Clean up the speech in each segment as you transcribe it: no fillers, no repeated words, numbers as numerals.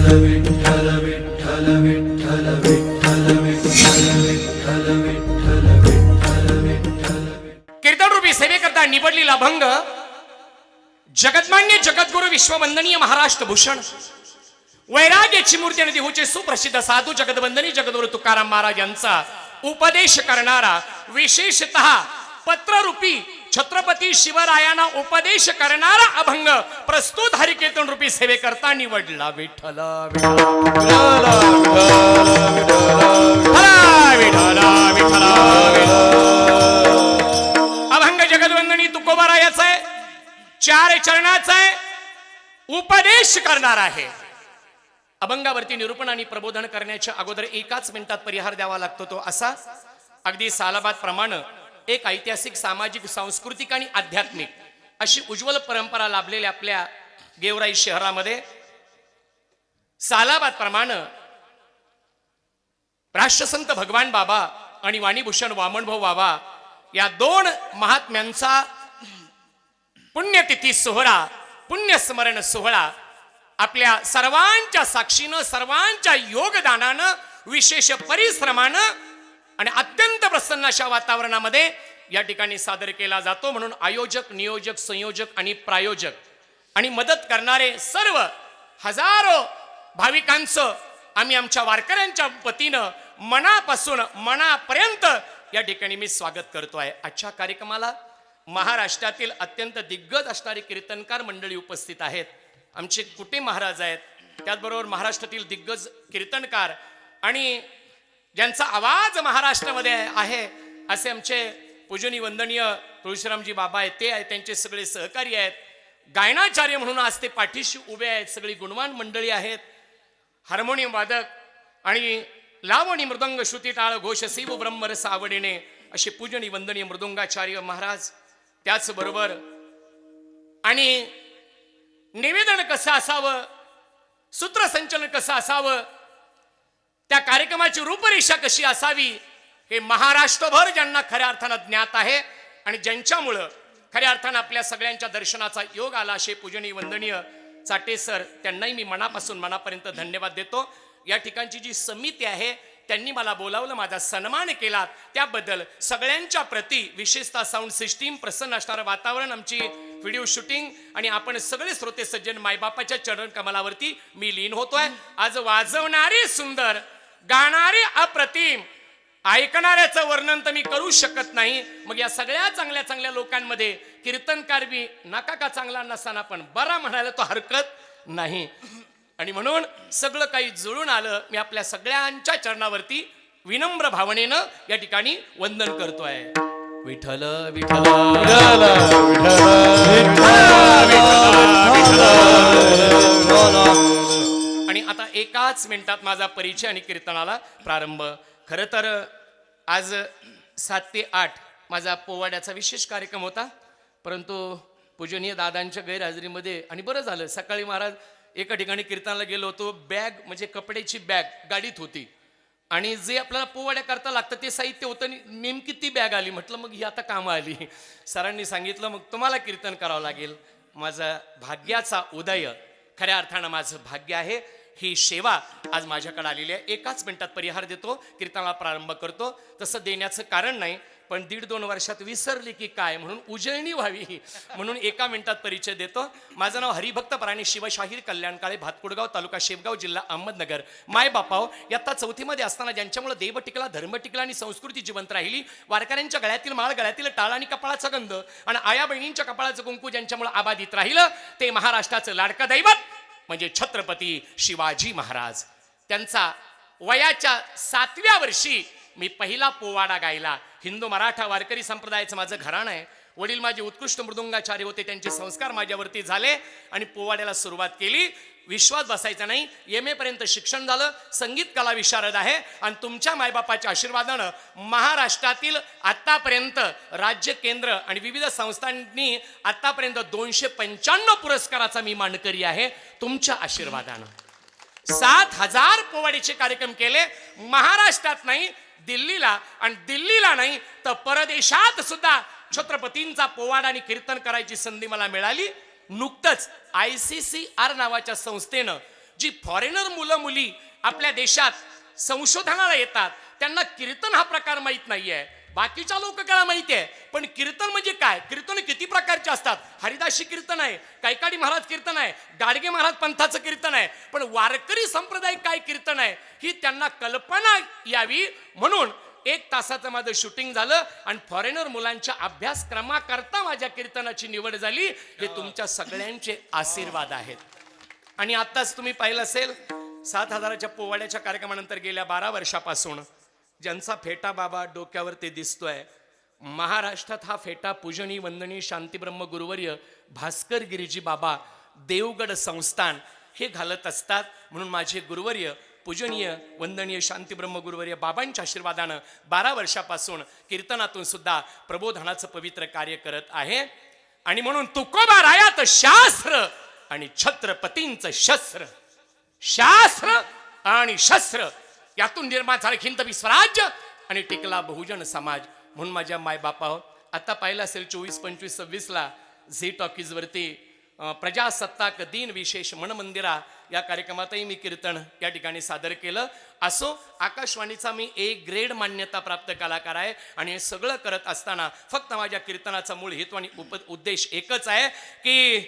कीर्तन रूपी सेवेकरता निवडलेला अभंग जगतमान्य जगद्गुरु विश्ववंदनीय महाराष्ट्र भूषण वैराग्याची मूर्ती आणि देहूचे सुप्रसिद्ध साधू जगदवंदनी जगद्गुरु तुकाराम महाराज यांचा उपदेश करणारा विशेषतः पत्ररूपी छत्रपती शिवरायांना उपदेश करणारा अभंग प्रस्तुत हरिकीर्तन रूपी सेवेकरता निवडला. विठ्ठल अभंग जगदवंदनी तुकोबारायाचा आहे, 4 चरणाचा आहे, उपदेश करणार आहे. अभंगावरती निरूपण आणि प्रबोधन करण्याच्या अगोदर 1 मिनिटात परिहार द्यावा लागतो. तो असा, अगदी सालाबाद प्रमाणे एक ऐतिहासिक, सामाजिक, सांस्कृतिक आणि आध्यात्मिक अशी उज्ज्वल परंपरा लाभलेल्या आपल्या गेवराई शहरामध्ये सालाबाद प्रमाणे राष्ट्रसंत भगवान बाबा आणि वाणीभूषण वामनभाऊ बाबा या 2 महात्म्यांचा पुण्यतिथी सोहळा, पुण्यस्मरण सोहळा आपल्या सर्वांच्या साक्षीनं, सर्वांच्या योगदानानं, विशेष परिश्रमानं आणि अत्यंत प्रसन्न अशा वातावरणामध्ये या ठिकाणी सादर केला जातो. म्हणून आयोजक, नियोजक, संयोजक आणि प्रायोजक आणि मदत करणारे सर्व हजारो भाविकांचं आम्ही आमच्या वारकऱ्यांच्या वतीनं मनापासून मनापर्यंत या ठिकाणी मी स्वागत करतो आहे. आजच्या कार्यक्रमाला महाराष्ट्रातील अत्यंत दिग्गज असणारे कीर्तनकार मंडळी उपस्थित आहेत. आमचे कुटे महाराज आहेत, त्याचबरोबर महाराष्ट्रातील दिग्गज कीर्तनकार आणि ज्यांचा आवाज महाराष्ट्रामध्ये आहे असे आमचे पूजनीय वंदनीय तुळशीरामजी बाबा आहेत, ते आहेत, त्यांचे सगळे सहकारी आहेत. गायनाचार्य म्हणून आज ते पाठीशी उभे आहेत. सगळी गुणवान मंडळी आहेत. हार्मोनियम वादक आणि लावणी मृदंग श्रुती टाळ घोष शिव ब्रह्मरस आवडीने असे पूजनीय वंदनीय मृदुंगाचार्य महाराज. त्याचबरोबर आणि निवेदन कसं असावं, सूत्रसंचलन कसं असावं, त्या कार्यक्रमाची रूपरेषा कशी असावी हे महाराष्ट्रभर ज्यांना खऱ्या अर्थानं ज्ञात आहे आणि ज्यांच्यामुळं खऱ्या अर्थानं आपल्या सगळ्यांच्या दर्शनाचा योग आला असे पूजनीय वंदनीय चाटे सर, त्यांनाही मी मनापासून मनापर्यंत धन्यवाद देतो. या ठिकाणची जी समिती आहे त्यांनी मला बोलावलं, माझा सन्मान केला, त्याबद्दल सगळ्यांच्या प्रती, विशेषतः साऊंड सिस्टीम, प्रसन्न असणारं वातावरण, आमची व्हिडिओ शूटिंग आणि आपण सगळे श्रोते सज्जन मायबापाच्या चरण कमलावरती मी लीन होतोय. आज वाजवणारे सुंदर, गाणारे अप्रतिम, ऐकणाऱ्याचं वर्णन तर मी करू शकत नाही. मग या सगळ्या चांगल्या चांगल्या लोकांमध्ये कीर्तनकार बी नका का चांगला नसताना पण बरा म्हणायला तो हरकत नाही. आणि म्हणून सगळं काही जुळून आलं. मी आपल्या सगळ्यांच्या चरणावरती विनम्र भावनेनं या ठिकाणी वंदन करतोय. विठ्ठल विठ्ठल आणि आता 1 मिनिटात माझा परिचय आणि कीर्तनाला प्रारंभ. खरं तर आज 7 ते 8 माझा पोवाड्याचा विशेष कार्यक्रम होता, परंतु पूजनीय दादांच्या गैरहजेरीमध्ये, आणि बरं झालं सकाळी महाराज एका ठिकाणी कीर्तनाला गेलो होतो. बॅग म्हणजे कपड्याची बॅग गाडीत होती आणि जे आपल्याला पोवाड्या करता लागतं ते साहित्य होतं, नेमकी ती बॅग आली. म्हटलं मग ही आता कामं आली. सरांनी सांगितलं मग तुम्हाला कीर्तन करावं लागेल. माझा भाग्याचा उदय, खऱ्या अर्थानं माझं भाग्य आहे. ही सेवा आज माझ्याकडे आलेली आहे. 1 मिनिटात परिहार देतो, कीर्तनाला प्रारंभ करतो. तसं देण्याचं कारण नाही, पण 1.5-2 वर्षात विसरली की काय म्हणून उजळणी व्हावी म्हणून 1 मिनिटात परिचय देतो. माझं नाव हरिभक्त प्राणी शिवशाहीर कल्याणकाळे, भातकुडगाव तालुका शेवगाव जिल्हा अहमदनगर. माय बापाव इयत्ता 4थीमध्ये असताना ज्यांच्यामुळे देव टिकला, धर्म टिकला आणि संस्कृती जिवंत राहिली, वारकऱ्यांच्या गळ्यातील माळ, गळ्यातील टाळ आणि कपाळाचा गंध आणि आया बहिणींच्या कपाळाचं कुंकू ज्यांच्यामुळे आबादित राहिलं, ते महाराष्ट्राचं लाडकं दैवत म्हणजे छत्रपती शिवाजी महाराज. त्यांचा वयाच्या 7व्या वर्षी मी पहिला पोवाडा गायला. हिंदू मराठा वारकरी संप्रदायाचं माझं घराणं आहे. वडील माझे उत्कृष्ट मृदुंगाचार्य होते, त्यांचे संस्कार माझ्यावरती झाले आणि पोवाड्याला सुरुवात केली. विश्वास बसायचा नाही. MA पर्यंत शिक्षण झालं. संगीत कला विशारद आहे आणि तुमच्या मायबापाच्या आशीर्वादानं महाराष्ट्रातील आतापर्यंत राज्य, केंद्र आणि विविध संस्थांनी आतापर्यंत 295 पुरस्काराचा मी मानकरी आहे. तुमच्या आशीर्वादानं 7000 पोवाडीचे कार्यक्रम केले. महाराष्ट्रात नाही, दिल्लीला, आणि दिल्लीला नाही तर परदेशात सुद्धा छत्रपतींचा पोवाडा आणि कीर्तन करायची संधी मला मिळाली. नुकतंच ICCR नावाच्या संस्थेनं जी फॉरेनर मुलं मुली आपल्या देशात संशोधनाला येतात त्यांना कीर्तन हा प्रकार माहित नाहीये. बाकीच्या लोकांना माहिती आहे, पण कीर्तन म्हणजे काय, कीर्तन किती प्रकारचे असतात. हरिदासी कीर्तन आहे, कैकाडी महाराज कीर्तन आहे, गाडगे महाराज पंथाचं कीर्तन आहे, पण वारकरी संप्रदाय काय कीर्तन आहे ही त्यांना कल्पना यावी म्हणून 1 तासाचं माझं शूटिंग झालं आणि फॉरेनर मुलांच्या अभ्यासक्रमाकरता माझ्या कीर्तनाची निवड झाली. हे तुमच्या सगळ्यांचे आशीर्वाद आहेत. आणि आताच तुम्ही पाहिलं असेल 7,000च्या पोवाड्याच्या कार्यक्रमानंतर गेल्या 12 वर्षापासून ज्यांचा फेटा बाबा डोक्यावर ते दिसतोय, महाराष्ट्रात हा फेटा पूजनीय वंदनीय शांतीब्रह्म गुरुवर्य भास्कर गिरीजी बाबा देवगड संस्थान हे घालत असतात. म्हणून माझे गुरुवर्य पूजनीय वंदनीय शांतीब्रह्म गुरुवर्य बाबांच्या आशीर्वादानं 12 वर्षापासून कीर्तनातून सुद्धा प्रबोधनाचं पवित्र कार्य करत आहे. आणि म्हणून तुकोबा रायात शास्त्र आणि छत्रपतींचं शस्त्र, शास्त्र आणि शस्त्र यातून निर्माण झाले हिंदवी स्वराज्य आणि टिकला बहुजन समाज. म्हणून माझ्या मायबापावर आता पाहिलं असेल 24, 25, 26ला झी टॉकीज वरती प्रजासत्ताक दिन विशेष मनमंदिरा या कार्यक्रमातही मी कीर्तन या ठिकाणी सादर केलं. असो, आकाशवाणीचा मी A ग्रेड मान्यता प्राप्त कलाकार आहे आणि हे सगळं करत असताना फक्त माझ्या कीर्तनाचा मूळ हेतू आणि उद्देश एकच आहे की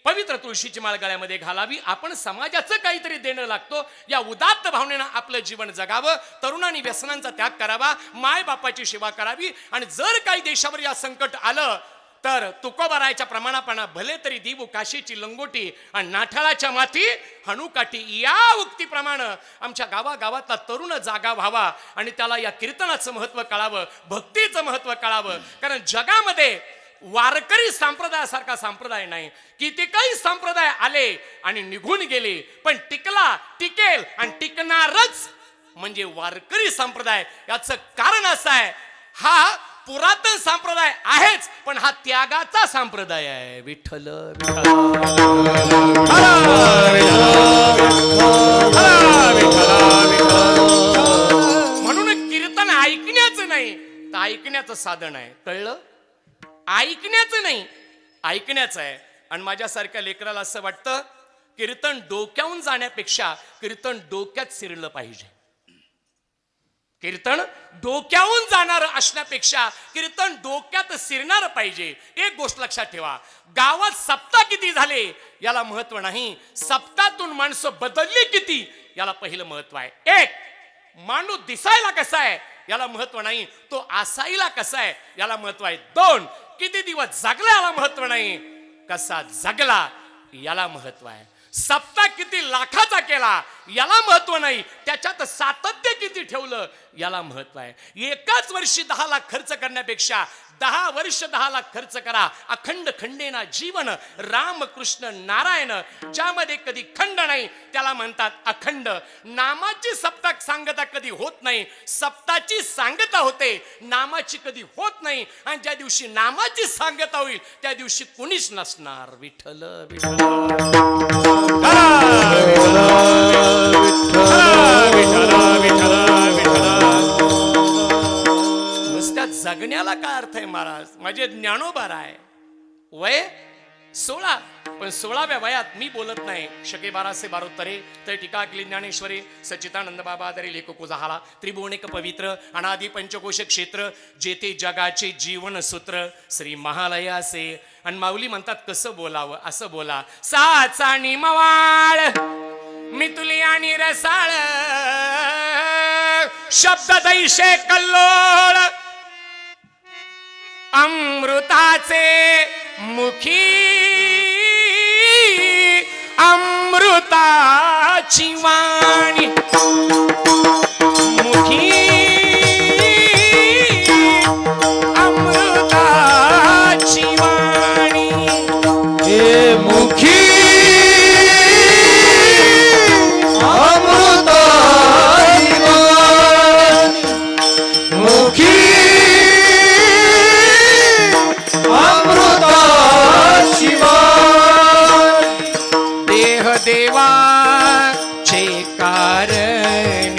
पवित्र तुळशीची माळ गळ्यामध्ये घालावी. आपण समाजाचं काहीतरी देणं लागतो या उदात्त भावनेनं आपलं जीवन जगावं. तरुणांनी व्यसनांचा त्याग करावा, माय बापाची सेवा करावी. आणि जर काही देशावर या संकट आलं तर तुकोबारायच्या प्रमाणापणा भले तरी देऊ काशीची लंगोटी आणि नाठाळाच्या माती हनुकाठी या उक्तीप्रमाणे आमच्या गावागावातला तरुण जागा व्हावा आणि त्याला या कीर्तनाचं महत्व कळावं, भक्तीचं महत्व कळावं. कारण जगामध्ये वारकरी संप्रदायासारखा संप्रदाय नाही. कितीकही संप्रदाय आले आणि निघून गेले, पण टिकला, टिकेल आणि टिकणारच म्हणजे वारकरी संप्रदाय. याचं कारण असं आहे, हा पुरातन संप्रदाय आहेच, पण हा त्यागाचा संप्रदाय आहे. विठ्ठल म्हणून कीर्तन ऐकण्याचं नाही तर ऐकण्याचं साधन आहे. कळलं? ऐकण्याचं नाही, ऐकण्याचं आहे. आणि माझ्यासारख्या लेकराला असं वाटतं कीर्तन डोक्याहून जाण्यापेक्षा कीर्तन डोक्यात शिरलं पाहिजे. कीर्तन डोक्याहून जाणार असण्यापेक्षा कीर्तन डोक्यात शिरणार पाहिजे. एक गोष्ट लक्षात ठेवा, गावात सप्ताह किती झाले याला महत्व नाही, सप्ताहातून माणसं बदलली किती याला पहिलं महत्व आहे. एक, माणूस दिसायला कसा आहे याला महत्व नाही, तो असायला कसा आहे याला महत्व आहे. 2, किती दिवस जगला याला महत्व नाही, कसा जगला याला महत्व आहे. सप्ताह किती लाखाचा केला याला महत्व नाही, त्याच्यात सातत्य किती ठेवलं याला महत्व आहे. एकाच वर्षी 10 लाख खर्च करण्यापेक्षा 10 वर्ष 10 लाख खर्च करा. अखंड खंडेना जीवन रामकृष्ण नारायण, ज्यामध्ये कधी खंड नाही त्याला म्हणतात अखंड. नामाची सप्ताह सांगता कधी होत नाही, सप्ताची सांगता होते, नामाची कधी होत नाही. आणि ज्या दिवशी नामाची सांगता होईल त्या दिवशी कुणीच नसणार. विठ्ठल नुसत्या जगण्याला काय अर्थ आहे महाराज. माझे ज्ञानोबा आहे, वय 16, पण 16व्या वयात मी बोलत नाही. शके 12 तरे तर टीका केली ज्ञानेश्वरी सच्चिदानंद बाबा दरी लेख कुजाहाला त्रिभुवनिक पवित्र अनादि पंचकोश क्षेत्र जेथे जगाचे जीवन सूत्र श्री महालयासे. आणि माऊली म्हणतात कसं बोलावं, असं बोला. साचा आणि मवाळ मितुली आणि रसाळ शब्द दैशे कल्लोळ अमृताचे मुखी अमृताची वाणी मुखी अमृताची वाणी हे मुखी अमृताची वाणी मुखी अमृताची वाणी देह देवाचे कारण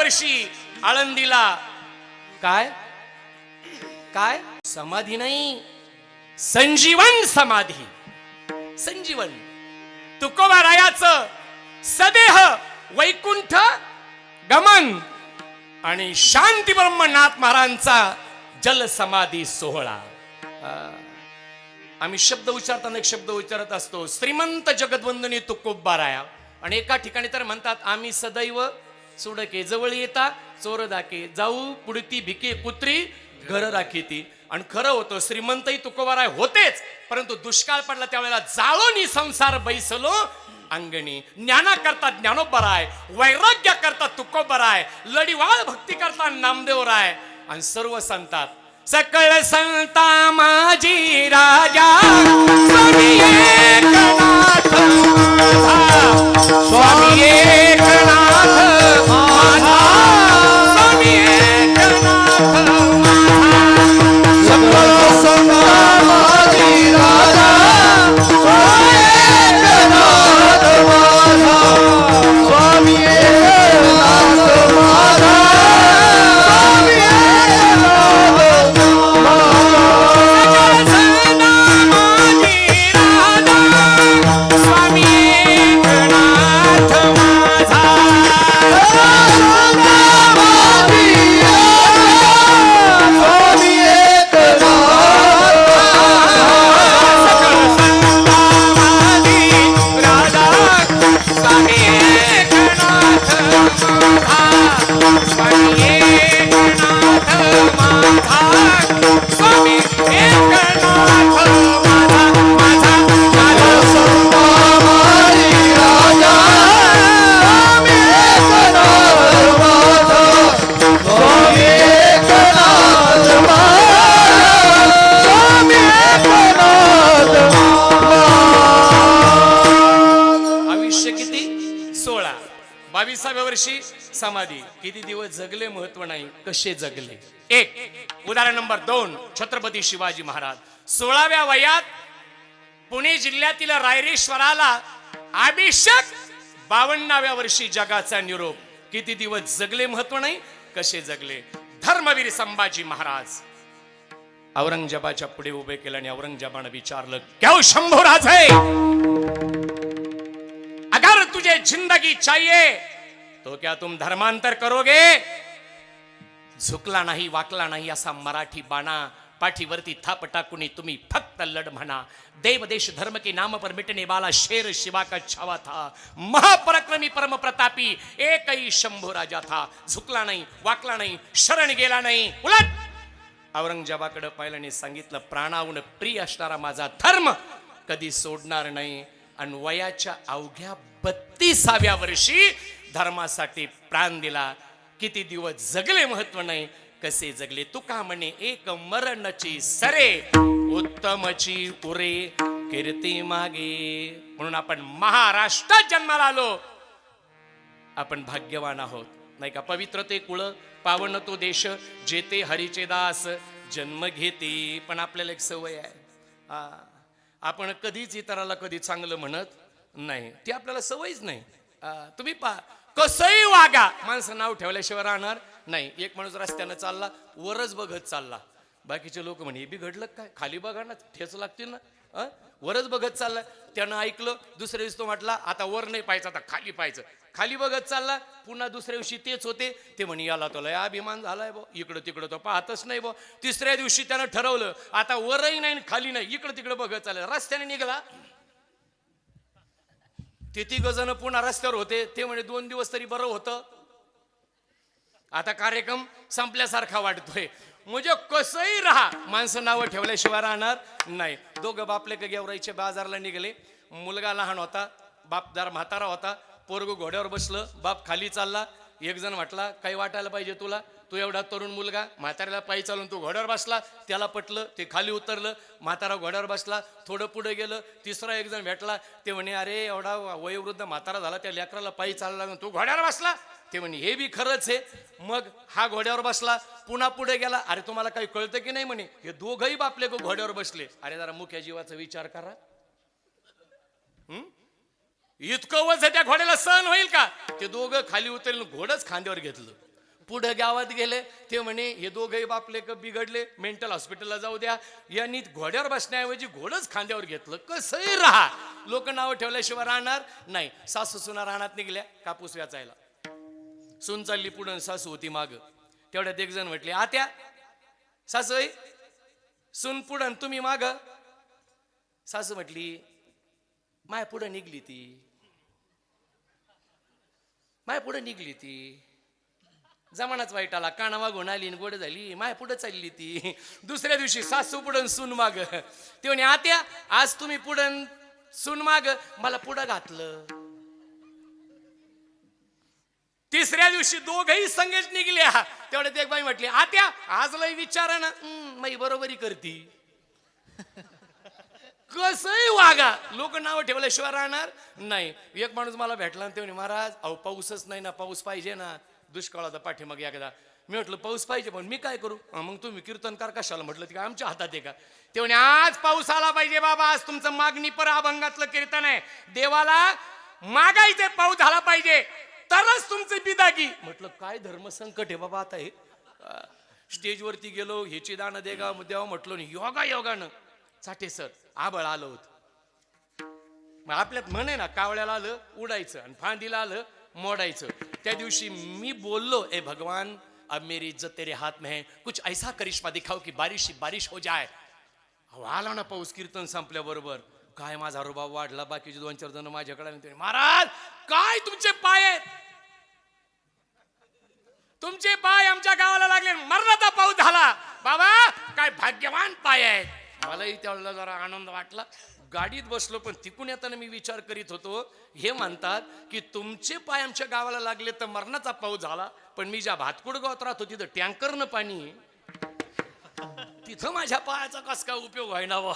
वर्षी आळंदीला काय काय समाधी नाही, संजीवन समाधी. संजीवन तुकोबारायाचं सदेह वैकुंठ गमन आणि शांती ब्रह्मनाथ महाराजांचा जल समाधी सोहळा. आम्ही शब्द उच्चारताना एक शब्द उच्चारत असतो, श्रीमंत जगदवंदनी तुकोबाराया. आणि एका ठिकाणी तर म्हणतात, आम्ही सदैव सोडके जवळ येता चोर दाके जाऊ पुढती भिके कुत्री घर राखीती. आणि खरं होतं, श्रीमंतही तुकोबाराय होतेच, परंतु दुष्काळ पडला त्यावेळेला जाळोनी संसार बैसलो अंगणी. ज्ञाना करता ज्ञानोबराय, वैराग्य करता तुकोबराय, लढीवाळ भक्ती करता नामदेवराय. आणि सर्व संतात सकळ संता माझी राजा स्वामी एकनाथ माझा, स्वामी एकनाथ माझा, स्वामी एकनाथ सकळ संता माझी राजा स्वामी एकनाथ माझा, स्वामी एकनाथ माझा, स्वामी एकनाथ समाधी. किती दिवस जगले महत्व नाही, कसे जगले. एक उदाहरण नंबर 2, छत्रपती शिवाजी महाराज 16व्या वयात पुणे जिल्ह्यातील रायरेश्वराला अभिषेक, 52व्या वर्षी जगाचा निरोप. किती दिवस जगले महत्व नाही, कसे जगले. धर्मवीर संभाजी महाराज औरंगजेबाच्या पुढे उभे केले आणि औरंगजेबाने विचारलं, क्या शंभू राज है, अगर तुझे जिंदगी चाहिए तो क्या तुम धर्मांतर करोगे. झुकला नाही, वाकला नाही असा मराठी बाणा पाठीवरती थाप टाकून तुम्ही फक्त लढ म्हणा. देव देश धर्म के नाम पर मिटने वाला शेर शिवा का छावा था, महापराक्रमी परम प्रतापी एक ही शंभू राजा था. झुकला नाही, वाकला नाही, शरण गेला नाही. उलट औरंगजेबाकडे पाहिलं आणि सांगितलं, प्राणाहून प्रिय असणारा माझा धर्म कधी सोडणार नाही. आणि वयाच्या अवघ्या 32व्या वर्षी धर्मासाठी प्राण दिला. किती दिवस जगले महत्व नाही, कसे जगले. तुका म्हणे एक मरणची सरे, उत्तमची उरे कीर्ती मागे. म्हणून आपण महाराष्ट्रात जन्माला आलो, आपण भाग्यवान आहोत नाही का. पवित्र ते कुळ, पावन तो देश, जेते हरीचे दास जन्म घेते. पण आपल्याला एक सवय आहे, आपण कधीच इतराला कधी चांगलं म्हणत नाही, ती आपल्याला सवयच नाही. तुम्ही पहा, कसंही वागा, माणसं नाव ठेवल्याशिवाय राहणार नाही. एक माणूस रस्त्यानं चालला, वरच बघत चालला, बाकीचे लोक म्हणे हे बी घडलं काय, खाली बघा ना, ठेच लागतील ना. वरच बघत चालला, त्यानं ऐकलं, दुसऱ्या दिवशी तो म्हटला आता वर नाही पाहायचं, आता खाली पाहायचं. खाली बघत चालला, पुन्हा दुसऱ्या दिवशी तेच होते. ते म्हणे याला तो लय अभिमान झालाय बो, इकडं तिकडं तो पाहतच नाही बो. तिसऱ्या दिवशी त्यानं ठरवलं आता वरही नाही खाली नाही, इकडं तिकडं बघत चाललं. रस्त्याने निघाला, ते तिघ जण पुन्हा रस्त्यावर होते. ते म्हणे 2 दिवस तरी बरं होतं, आता कार्यक्रम संपल्यासारखा वाटतोय. म्हणजे कसंही राहा, माणसं नावं ठेवल्याशिवाय राहणार नाही. दोघं बापले का गेवराईच्या बाजारला निघाले. मुलगा लहान होता, बापदार म्हातारा होता. पोरग घोड्यावर बसलं, बाप खाली चालला. एक जण म्हटला काही वाटायला पाहिजे तुला, तू एवढा तरुण मुलगा म्हाताऱ्याला पायी चालून तू घोड्यावर बसला. त्याला पटलं, ते खाली उतरलं. म्हातारा घोड्यावर बसला, थोडं पुढे गेलं. तिसरा एक जण भेटला, ते म्हणे अरे एवढा वयोवृद्ध म्हातारा झाला, त्या लेकराला पायी चालला लागून तू घोड्यावर बसला. ते म्हणे हे बी खरंच आहे. मग हा घोड्यावर बसला, पुन्हा पुढे गेला. अरे तुम्हाला काही कळतं की नाही म्हणे, हे दोघही बापले को घोड्यावर बसले. अरे जरा मुख्या जीवाचा विचार करा, इतकं वज त्या घोड्याला सहन होईल का. ते दोघं खाली उतरले, घोडच खांद्यावर घेतलं. पुढे गावात गेले ते म्हणे हे दोघे बापले का बिघडले, मेंटल हॉस्पिटलला जाऊ द्या. यांनी घोड्यावर बसण्याऐवजी घोडच खांद्यावर घेतलं. कसंही राहा, लोक नावं ठेवल्याशिवाय राहणार नाही. सासू सुना रानात निघल्या कापूस वेचायला. सून चालली पुढं, सासू होती माग. तेवढ्यात एक जण म्हटले, आत्या सासू सून पुढं तुम्ही माग. सासू म्हटली, माय पुढं निघली ती, माय पुढं निघली ती. जमानाच वाईट आला, काना मागून आली गोड झाली, माय पुढे चालली ती. दुसऱ्या दिवशी सासू पुढं सून माग. ते म्हणे, आत्या आज तुम्ही पुढं सून माग, मला पुढं घातलं. तिसऱ्या दिवशी दोघही संगेच निघल्या. तेवढ्यात एक बाई म्हटली, आत्या आज लय विचारा ना, माई बरोबरी करती. कसंही वागा, लोक नाव ठेवल्याशिवाय राहणार नाही. एक माणूस मला भेटला, ते म्हणे, महाराज अहो पाऊसच नाही ना, पाऊस पाहिजे ना, दुष्काळाचा पाठीमागे एकदा. मी म्हटलं पाऊस पाहिजे, पण मी काय करू? मग तुम्ही कीर्तनकार कशाला? म्हटलं ते काय आमच्या हातात आहे का? ते म्हणे, आज पाऊस आला पाहिजे बाबा, आज तुमचं मागणी पर अभंगातलं कीर्तन आहे, देवाला मागायचे पाऊस झाला पाहिजे तरच तुमचे बिदागी. म्हटलं काय धर्मसंकट आहे बाबा आता हे. स्टेजवरती गेलो, ह्याची दान देगा देवा म्हटलं, योगा योगानं चाटे सर आबळ आलं होत. मग आपल्यात म्हणे ना, कावळ्याला आलं उडायचं आणि फांदीला आलं मोडायचं. त्या दिवशी मी बोललो, ए भगवान अब मेरी इज्जत तेरे हाथ में है, कुछ ऐसा करिश्मा दिखाओ की बारिश बारिश हो जाए. आला ना पाऊस कीर्तन संपल्याबरोबर. काय माझा रुबाब वाढला. बाकीचे 2-4 जण माझ्याकडे आले, महाराज काय तुमचे पाय आहेत, तुमचे पाय आमच्या गावाला लागले, मरणाचा पाऊस झाला. बाबा काय भाग्यवान पाय आहेत. मलाही त्यावेळेला जरा आनंद वाटला. गाडीत बसलो, पण तिकून येताना मी विचार करीत होतो, हे म्हणतात की तुमचे पाय आमच्या गावाला लागले तर मरणाचा पाऊस झाला, पण मी ज्या भातकुड गावात राहतो तिथं टँकरनं पाणी, तिथं माझ्या पायाचा कस काय उपयोग व्हायना वा,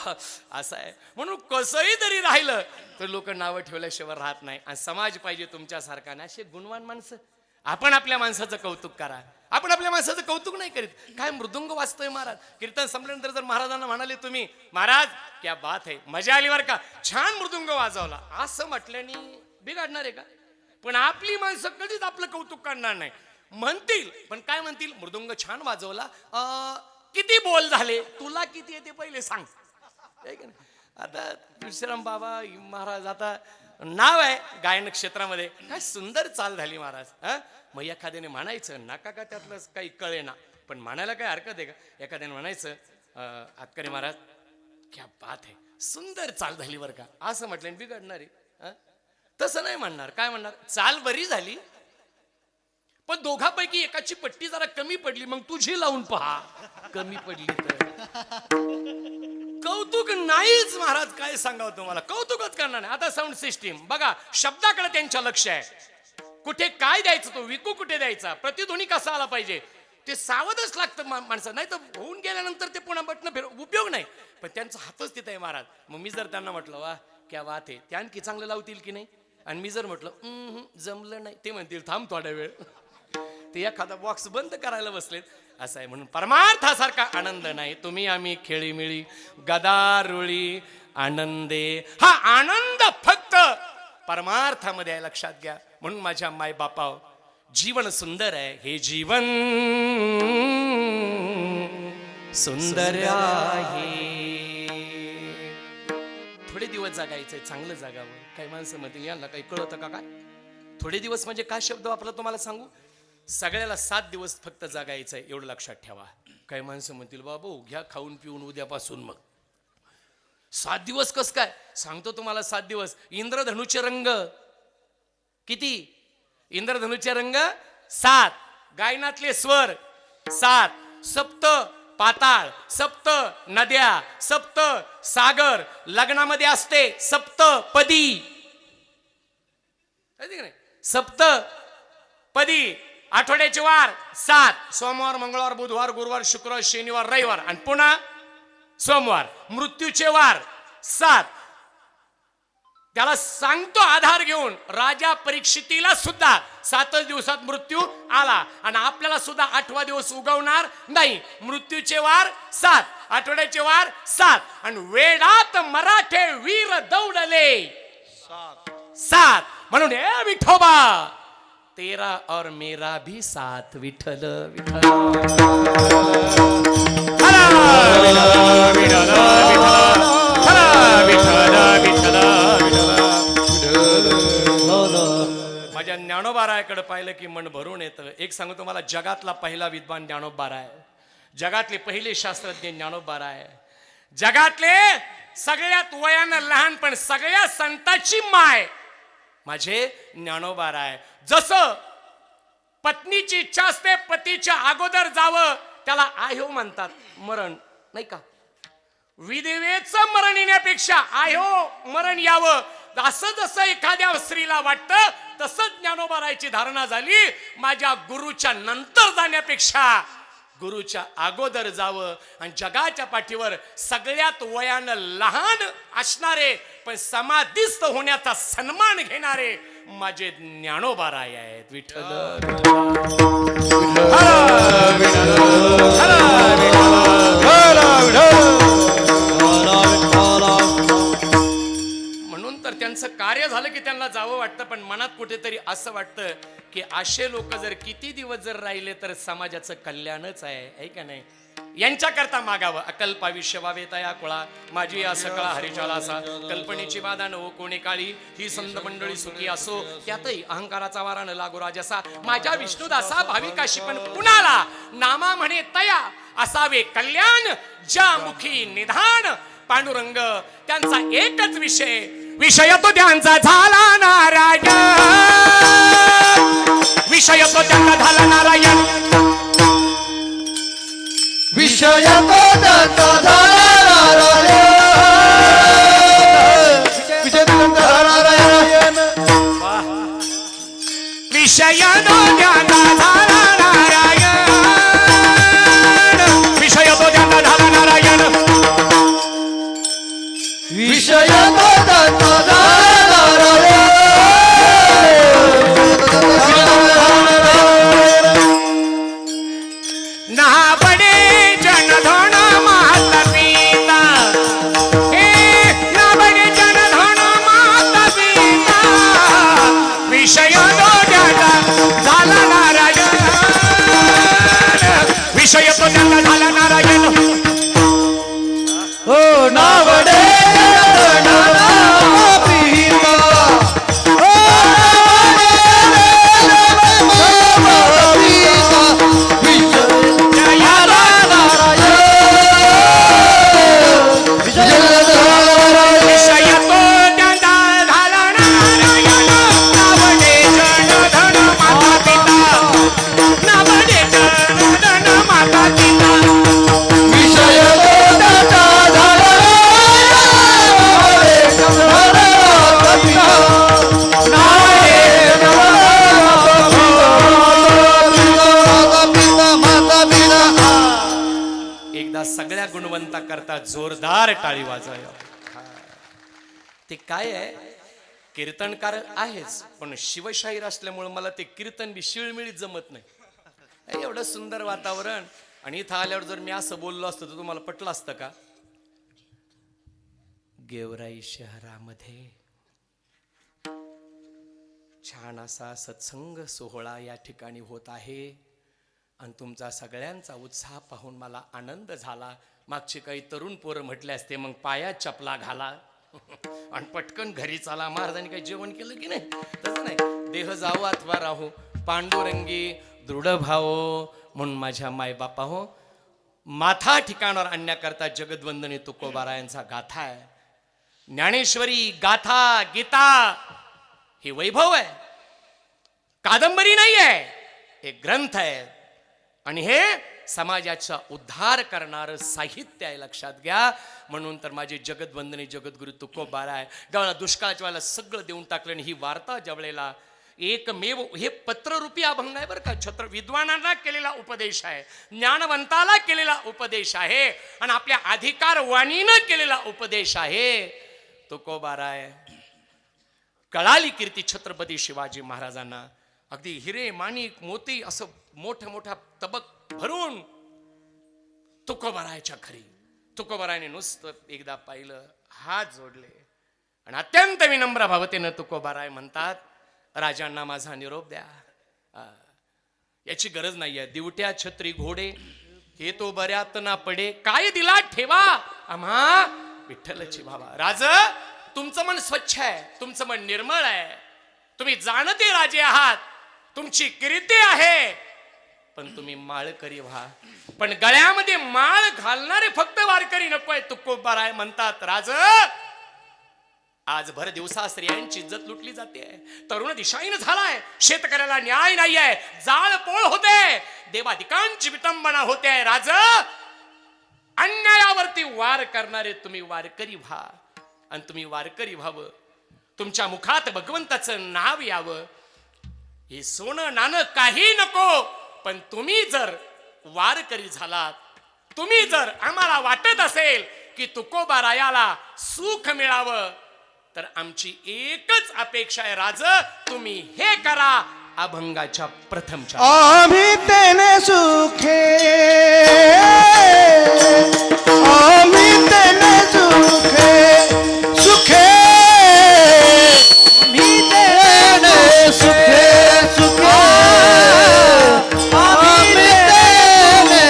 असं आहे. म्हणून कसंही जरी राहिलं तर लोक नावं ठेवल्याशिवाय राहत नाही. आणि समाज पाहिजे तुमच्यासारखा ना, असे गुणवान माणसं. आपण आपल्या माणसाचं कौतुक करा, आपण आपल्या माणसाचं कौतुक नाही करीत. काय मृदुंग वाजतोय महाराज. कीर्तन संपल्यानंतर जर महाराजांना म्हणाले तुम्ही, महाराज क्या बात आहे, मजा आली बरं का, छान मृदुंग वाजवला, असं म्हटल्याने बिघडणार आहे का? पण आपली माणसं कधीच आपलं कौतुक करणार नाही. म्हणतील, पण काय म्हणतील, मृदुंग छान वाजवला, किती बोल झाले, तुला किती येते पहिले सांग. आता विश्राम बाबा महाराज आता नाव आहे गायन क्षेत्रामध्ये, काय सुंदर चाल झाली महाराज. मग एखाद्याने म्हणायचं, नका का त्यातलं काही कळे ना, पण म्हणायला काय हरकत आहे का? एखाद्याने म्हणायचं, हातकरी महाराज क्या बात आहे, सुंदर चाल झाली बरं का, असं म्हटलं बिघडणार आहे? तसं नाही म्हणणार. काय म्हणणार, चाल बरी झाली, पण दोघांपैकी एकाची पट्टी जरा कमी पडली, मग तुझी लावून पहा, कमी पडली तर. कौतुक नाहीच महाराज, काय सांगावं तुम्हाला, कौतुकच करणार नाही. आता साऊंड सिस्टीम बघा, शब्दाकडे त्यांच्या लक्ष आहे, कुठे काय द्यायचं, तो विकू कुठे द्यायचा, प्रतिध्वनी कसा आला पाहिजे, ते सावधच लागतं माणसं, नाही तर होऊन गेल्यानंतर ते पुन्हा बटणं फिर उपयोग नाही. पण त्यांचं हातच तिथं आहे महाराज. मग मी जर त्यांना म्हटलं वा क्या बात आहे, ते आणखी चांगलं लावतील की नाही, आणि मी जर म्हटलं जमलं नाही, ते म्हणतील थांब थोडा वेळ, ते एखादा बॉक्स बंद करायला बसलेत, असं आहे. म्हणून परमार्थासारखा आनंद नाही. तुम्ही आम्ही खेळीमिळी गदारुळी आनंदे, हा आनंद फक्त परमार्थामध्ये आहे, लक्षात घ्या. म्हणून माझ्या माय बापाव, जीवन सुंदर आहे, हे जीवन सुंदर आहे. थोडे दिवस जगायचंय, चांगलं जगावं. काही माणसं म्हणतील यांना काही कळतं का काय, थोडे दिवस म्हणजे काय शब्द वापरला तुम्हाला सांगू, सगळ्याला 7 दिवस फक्त जगायचंय, एवढं लक्षात ठेवा. काही माणसं म्हणतील बाबा घ्या खाऊन पिऊन उद्यापासून, मग 7 दिवस कस काय, सांगतो तुम्हाला. 7 दिवस इंद्रधनुचे रंग किती, इंद्रधनुचे रंग 7, गायनातले स्वर 7, सप्त पाताळ, सप्त नद्या, सप्त सागर, लग्नामध्ये असते सप्तपदी, सप्तपदी. आठवड्याचे वार 7, सोमवार मंगळवार बुधवार गुरुवार शुक्रवार शनिवार रविवार, आणि पुन्हा सोमवार. मृत्यूचे वार 7. त्याला सांगतो आधार घेऊन, राजा परीक्षितीला सुद्धा 7 दिवसात मृत्यू आला, आणि आपल्याला सुद्धा 8वा दिवस उगवणार नाही. मृत्यूचे वार 7, आठवड्याचे वार 7, आणि वेडात मराठे वीर दौडले 7. म्हणून हे विठोबा, ते तेरा और मेरा भी साथ विठ्ठल विठ्ठल माझ्या ज्ञानोबारायाकडे पाहिलं की मन भरून येतं. एक सांगू तुम्हाला, जगातला पहिला विद्वान ज्ञानोबाराय, जगातले पहिले शास्त्रज्ञ ज्ञानोबाराय, जगातले सगळ्यात वयानं लहान पण सगळ्या संतांची माय माझे ज्ञानोबाराय. जसं पत्नीची इच्छा असते पतीच्या अगोदर जावं, त्याला आयो म्हणतात, मरण नाही का. विधवेचं मरण येण्यापेक्षा आयो मरण यावं असं जसं एखाद्या स्त्रीला वाटतं, तसंच ज्ञानोबारायची धारणा झाली. माझ्या गुरुच्या नंतर जाण्यापेक्षा गुरुच्या अगोदर जावं. आणि जगाच्या पाठीवर सगळ्यात वयानं लहान असणारे पण समाधिस्थ होण्याचा सन्मान घेणारे माझे ज्ञानोबाराय आहेत. विठ्ठल म्हणून तर त्यांचं कार्य झालं की त्यांना जावं वाटतं, पण मनात कुठेतरी असं वाटतं की असे लोक जर किती दिवस जर राहिले तर समाजाचं कल्याणच आहे का नाही. यांच्याकरता मागावं. अकल्पाविष्य वावे तया कुळा माझी असं कळा हरिचाला असा कल्पनेची बाधा न हो कोणी काळी ही संत मंडळी सुखी असो त्यातही अहंकाराचा वारा न लागो राजसा माझ्या विष्णुदासा भाविकाशी पण कुणाला नामा म्हणे तया असावे कल्याण ज्या मुखी निधान पांडुरंग. त्यांचा एकच विषय तो त्यांचा झाला नारायण, विषय तो त्यांचा झाला नारायण, विषय तो त्यांचा झाला नारायण, विषय तो त्यांचा झाला नारायण, विषय तो त्यांचा झाला नारायण, विषय तो त्यांचा झाला नारायण, विषय तो त्यांचा झाला नारायण. ना बडे जनधन माता पिता, हे ना बडे जनधन माता पिता, विषय तो त्यांचा झाला नारायण, विषय तो त्यांचा झाला नारायण. हो नावडे सगळ्या गुणवंता करता जोरदार टाळी वाजवा. ते काय आहे, कीर्तनकार आहेच पण शिवशाहीर असल्यामुळे मला ते कीर्तन बी शिळमिळीत जमत नाही. एवढं सुंदर वातावरण आणि इथं आल्यावर जर मी असं बोललो असतो तर तुम्हाला पटलं असतं का. गेवराई शहरामध्ये छान असा सत्संग सोहळा या ठिकाणी होत आहे आणि तुमचा सगळ्यांचा उत्साह पाहून मला आनंद झाला. मागचे काही तरुण पोरं म्हटले असते मग पायात चपला घाला आणि पटकन घरी चाला. महाराजांनी काही जेवण केलं की नाही, तसं नाही. देह जावो अथवा राहो पांडुरंगी दृढ भावो. म्हणून माझ्या मायबापा हो, माथा ठिकाणावर आणण्याकरता जगदवंदनी तुकोबारायांचा गाथा आहे. ज्ञानेश्वरी गाथा गीता हे वैभव आहे, कादंबरी नाही आहे, एक ग्रंथ आहे आणि हे समाजाचा उद्धार करणारं साहित्य आहे, लक्षात घ्या. म्हणून तर माझे जगदवंदनी जगद्गुरु तुकोबाराय गावाला दुष्काळाच्या वेळेला सगळं देऊन टाकलं आणि ही वार्ता जवळेला एकमेव हे पत्ररूपी अभंग आहे बरं का. छत्र विद्वानांना केलेला उपदेश आहे, ज्ञानवंताला केलेला उपदेश आहे आणि आपल्या अधिकारवाणीनं केलेला उपदेश आहे. तुकोबाराय कळाली कीर्ती छत्रपती शिवाजी महाराजांना. अगदी हिरे माणिक मोती असं मोठ्या मोठ्या तबक भरून तुकोबारायच्या घरी. तुकोबारायने नुसतं एकदा पाहिलं, हात जोडले आणि अत्यंत विनम्र भावतेनं तुकोबाराय म्हणतात, राजांना माझा निरोप द्या. याची गरज नाहीये. दिवट्या छत्री घोडे हे तो बऱ्यात ना पडे, काय दिला ठेवा आम्हा विठ्ठलची भावा. राज, तुमचं मन स्वच्छ आहे, तुमचं मन निर्मळ आहे, तुम्ही जाणते राजे आहात, तुमची कीर्ती आहे, पण तुम्ही माळकरी व्हा. पण गळ्यामध्ये माळ घालणारे फक्त वारकरी नकोय, तुकोबाराय म्हणतात. राज, आज भर दिवसा स्त्रियांची इज्जत लुटली जाते, तरुण दिशाहीन झालाय, शेतकऱ्याला न्याय नाहीये, जाळपोळ होते, देवाधिकांची विटंबना होते. राज, अन्यायावरती वार करणारे तुम्ही वारकरी व्हा, आणि तुम्ही वारकरी व्हावं, तुमच्या मुखात भगवंताचं नाव यावं. हे सोनं नाणं काही नको, पण तुम्ही जर वारकरी झालात, तुम्ही जर आम्हाला वाटत असेल की तुकोबारायाला सुख मिळावं, तर आमची एकच अपेक्षा आहे. राज, तुम्ही हे करा, अभंगाच्या प्रथमच्या. आम्ही तेने सुखे, आम्ही तेने सुखे, सुखे, आम्ही तेने सुखे, सुखे, आम्ही तेने,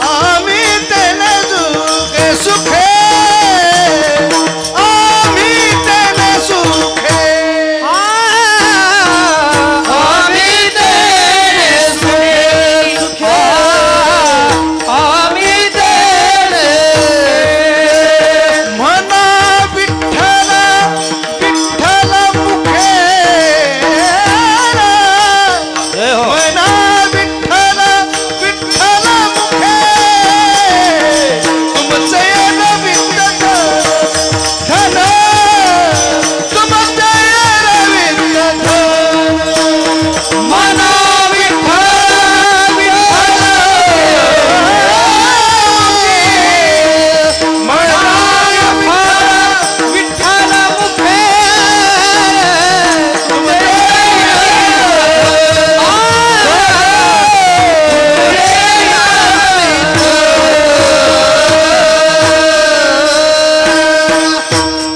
आम्ही तेने सुखे, सुखे, आम्ही तेने सुखे, आम्ही तेने सुखे, आम्ही तेने, म्हणा विठ्ठल, विठ्ठल मुखे, म्हणा विठ्ठल, विठ्ठल मुखे, तुमचे रविंद्र धन, तुमचे रविंद्र धन, म्हणा विठ्ठल, विठ्ठल, म्हणा विठ्ठल मुखे,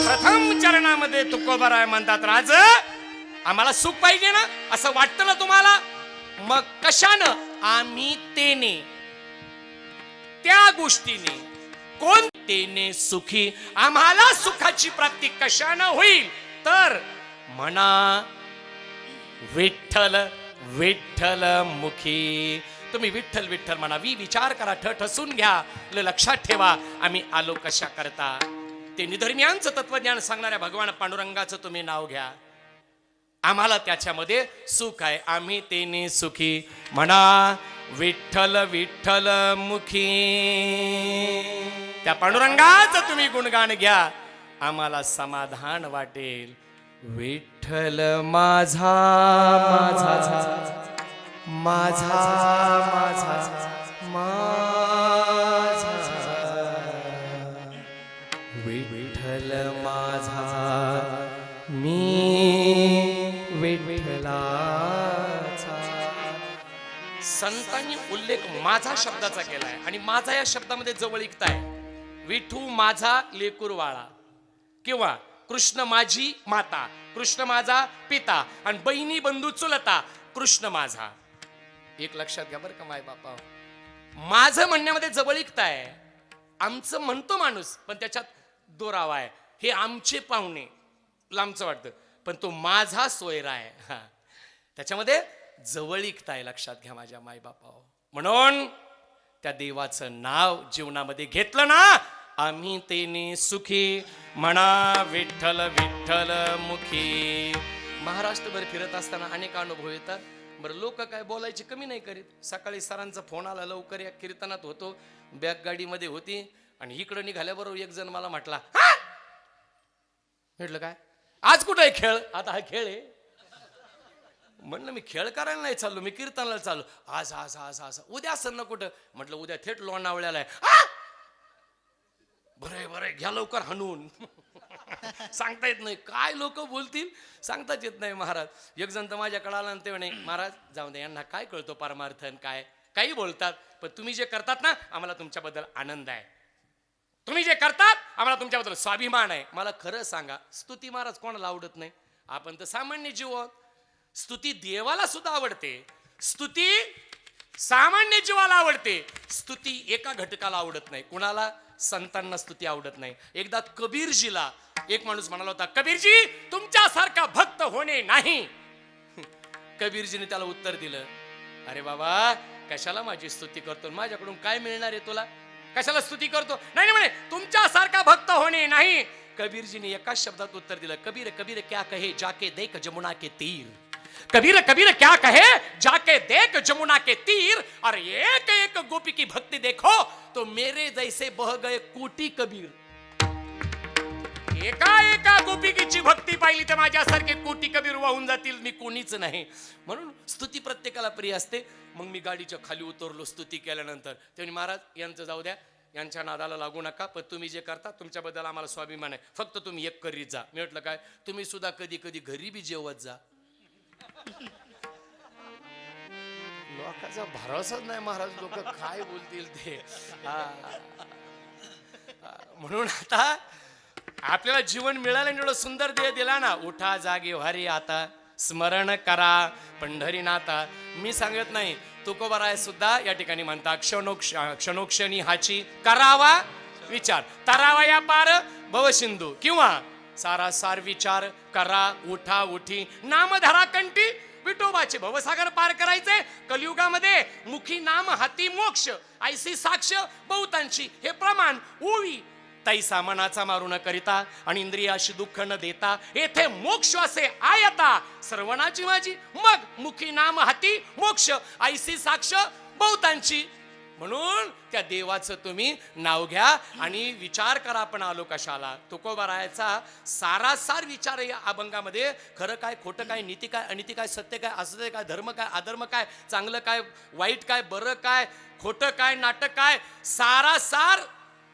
प्रथम चरणामध्ये तुकोबाराय म्हणतात. राज, आम्हाला सुख पाहिजे ना, असं वाटतं ना तुम्हाला, मग कशानं? आम्ही तेने, त्या गोष्टीने. कोण? तेने सुखी. आम्हाला सुखाची प्राप्ती कशानं होईल? तर म्हणा विठ्ठल, विठ्ठल मुखी. तुम्ही विठ्ठल विठ्ठल म्हणा, विचार करा, ठसून घ्या, लक्षात ठेवा आम्ही आलो कशा करता. ते निधर्मियांचं तत्वज्ञान सांगणाऱ्या भगवान पांडुरंगाचं तुम्ही नाव घ्या, आम्हाला त्याच्यामध्ये सुख आहे. आम्ही तेने सुखी, म्हणा विठ्ठल, विठ्ठल मुखी. त्या पांडुरंगाचं तुम्ही गुणगान घ्या, आम्हाला समाधान वाटेल. विठ्ठल माझा, माझा, माझा, माझा, माझा, विठ्ठल माझा, मी विठ्ठलाचा. संतांनी उल्लेख माझा शब्दाचा केलाय, आणि माझा या शब्दामध्ये जवळीकता आहे. विठू माझा लेकुरवाळा, किंवा कृष्ण माझी माता, कृष्ण माझा पिता, आणि बहिणी बंधू चुलता, कृष्ण माझा. एक लक्षात घ्या बरं का माय बापा, माझं म्हणण्यामध्ये जवळीकता आहे. आमचं म्हणतो माणूस, पण त्याच्यात दोरावा आहे. हे आमचे पाहुणे, लांबचं वाटतं, पण तो माझा सोयरा आहे. त्याच्यामध्ये जवळीकता आहे, लक्षात घ्या माझ्या माय बापा. म्हणून त्या देवाचं नाव जीवनामध्ये घेतलं ना, आम्ही तेने सुखी, म्हणा विठ्ठल, विठ्ठल मुखी. महाराष्ट्रभर फिरत असताना अनेक अनुभव येतात. बरं, लोक काय बोलायची कमी नाही करीत. सकाळी सरांचा फोन आला, लवकर या कीर्तनात होतो, बॅग गाडीमध्ये होती, आणि इकडं निघाल्याबरोबर एक जण मला म्हटला, म्हटलं काय आज कुठं आहे खेळ? आता हा खेळ आहे. म्हणलं मी खेळ करायला नाही चाललो, मी कीर्तनाला चाललो. आज आज आज आज उद्या असं ना कुठं? म्हटलं उद्या थेट लोणावळ्याला आहे. बरं बरं, घ्या लवकर हाणून. सांगता येत नाही काय लोक बोलतील, सांगताच येत नाही महाराज. एक जण तर माझ्याकडे आला आणि ते म्हणे, महाराज जाऊ दे, यांना काय कळतो परमार्थन काय, काही बोलतात, पण तुम्ही जे करतात ना, आम्हाला तुमच्याबद्दल आनंद आहे. तुम्ही जे करतात आम्हाला तुमच्याबद्दल स्वाभिमान आहे. मला खरं सांगा, स्तुती महाराज कोणाला आवडत नाही? आपण तर सामान्य जीव आहोत. स्तुती देवाला सुद्धा आवडते, स्तुती सामान्य जीवाला आवडते, स्तुती एका घटकाला आवडत नाही. कुणाला? संतांना स्तुती आवडत नाही. एकदा कबीरजीला एक माणूस म्हणाला होता, कबीरजी तुमच्यासारखा भक्त होणे नाही. कबीरजीने त्याला उत्तर दिलं, अरे बाबा कशाला माझी स्तुती करतो, माझ्याकडून काय मिळणार आहे तुला, कशाला स्तुती करतो. नाही म्हणे तुमच्यासारखा भक्त होणे नाही. कबीरजीने एकाच शब्दात उत्तर दिलं, कबीर कबीर क्या कहे जाके देख जमुना के तीर. कबीर कबीर क्या कहे जाके देख जमुना के तीर, और एक एक गोपी की भक्ति देखो तो मेरे जैसे बह गए कोटी कबीर. एका एका गोपिकेची भक्ती पाहिली तर माझ्यासारखे कोटी कबीर वाहून जातील, मी कोणीच नाही. म्हणून स्तुती प्रत्येकाला प्रिय असते. मग मी गाडीच्या खाली उतरलो स्तुती केल्यानंतर. त्यांनी महाराज यांचं जाऊ द्या, यांच्या नादाला लागू नका, पण तुम्ही जे करता तुमच्याबद्दल आम्हाला स्वाभिमान आहे, फक्त तुम्ही एक करीत जा. मी म्हटलं काय? तुम्ही सुद्धा कधी कधी घरी बी जेवत जा. लोकांचा भरोसाच नाही महाराज, लोक काय बोलतील ते. म्हणून आता आपल्याला जीवन मिळालं, एवढं सुंदर देह दिला ना. उठा जागे व्हारी आता, स्मरण करा पंढरीनाथा. मी सांगत नाही, तुकोबाराय सुद्धा या ठिकाणी म्हणता, क्षणोक्षणी हाची करावा विचार, तरावा या पार भवसिंधू, किंवा सारासार विचार करा उठा उठी, नाम धरा कंठी, विठोबाचे भवसागर पार करायचे. कलियुगामध्ये मुखी नाम हाती मोक्ष, ऐसी साक्ष बहुतांशी, हे प्रमाण ओवी तैसा मनाचा मारू न करिता आणि इंद्रियाशी दुःख न देता, येथे मोक्ष असे आयता सर्वनाची माझी. मग मुखी नाम हाती मोक्ष, ऐसी साक्ष बहुतांची. म्हणून त्या देवाचं तुम्ही नाव घ्या आणि विचार करा. आपण आलो कशाला? तुकोबारायाचा सारासार विचार या अभंगामध्ये. खरं काय, खोटं काय, नीती काय, अनिती काय, सत्य काय, असत्य काय, धर्म काय, अधर्म काय, चांगलं काय, वाईट काय, बरं काय, खोटं काय, नाटक काय, सारासार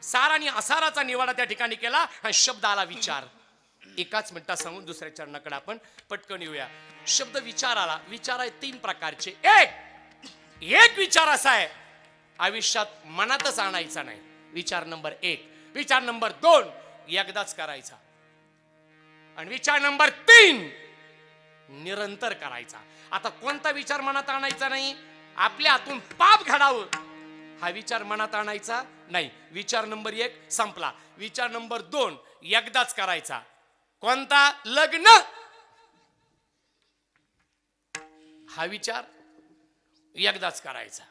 सार आणि असाराचा निवाडा त्या ठिकाणी केला. हा शब्द आला विचार. एकाच मिनिटात सांगून दुसऱ्या चरणाकडे आपण पटकन येऊया. शब्द विचार आला. विचार आहे तीन प्रकारचे. एक विचार असा आहे, आयुष्यात मनातच आणायचा नाही, विचार नंबर 1. विचार नंबर 2 एकदाच करायचा, आणि विचार नंबर 3 निरंतर करायचा. आता कोणता विचार मनात आणायचा नाही? आपल्या हातून पाप घडावं हा विचार मनात आणायचा नाही. विचार नंबर 1 संपला. विचार नंबर 2 एकदाच करायचा. कोणता? लग्न. हा विचार एकदाच करायचा.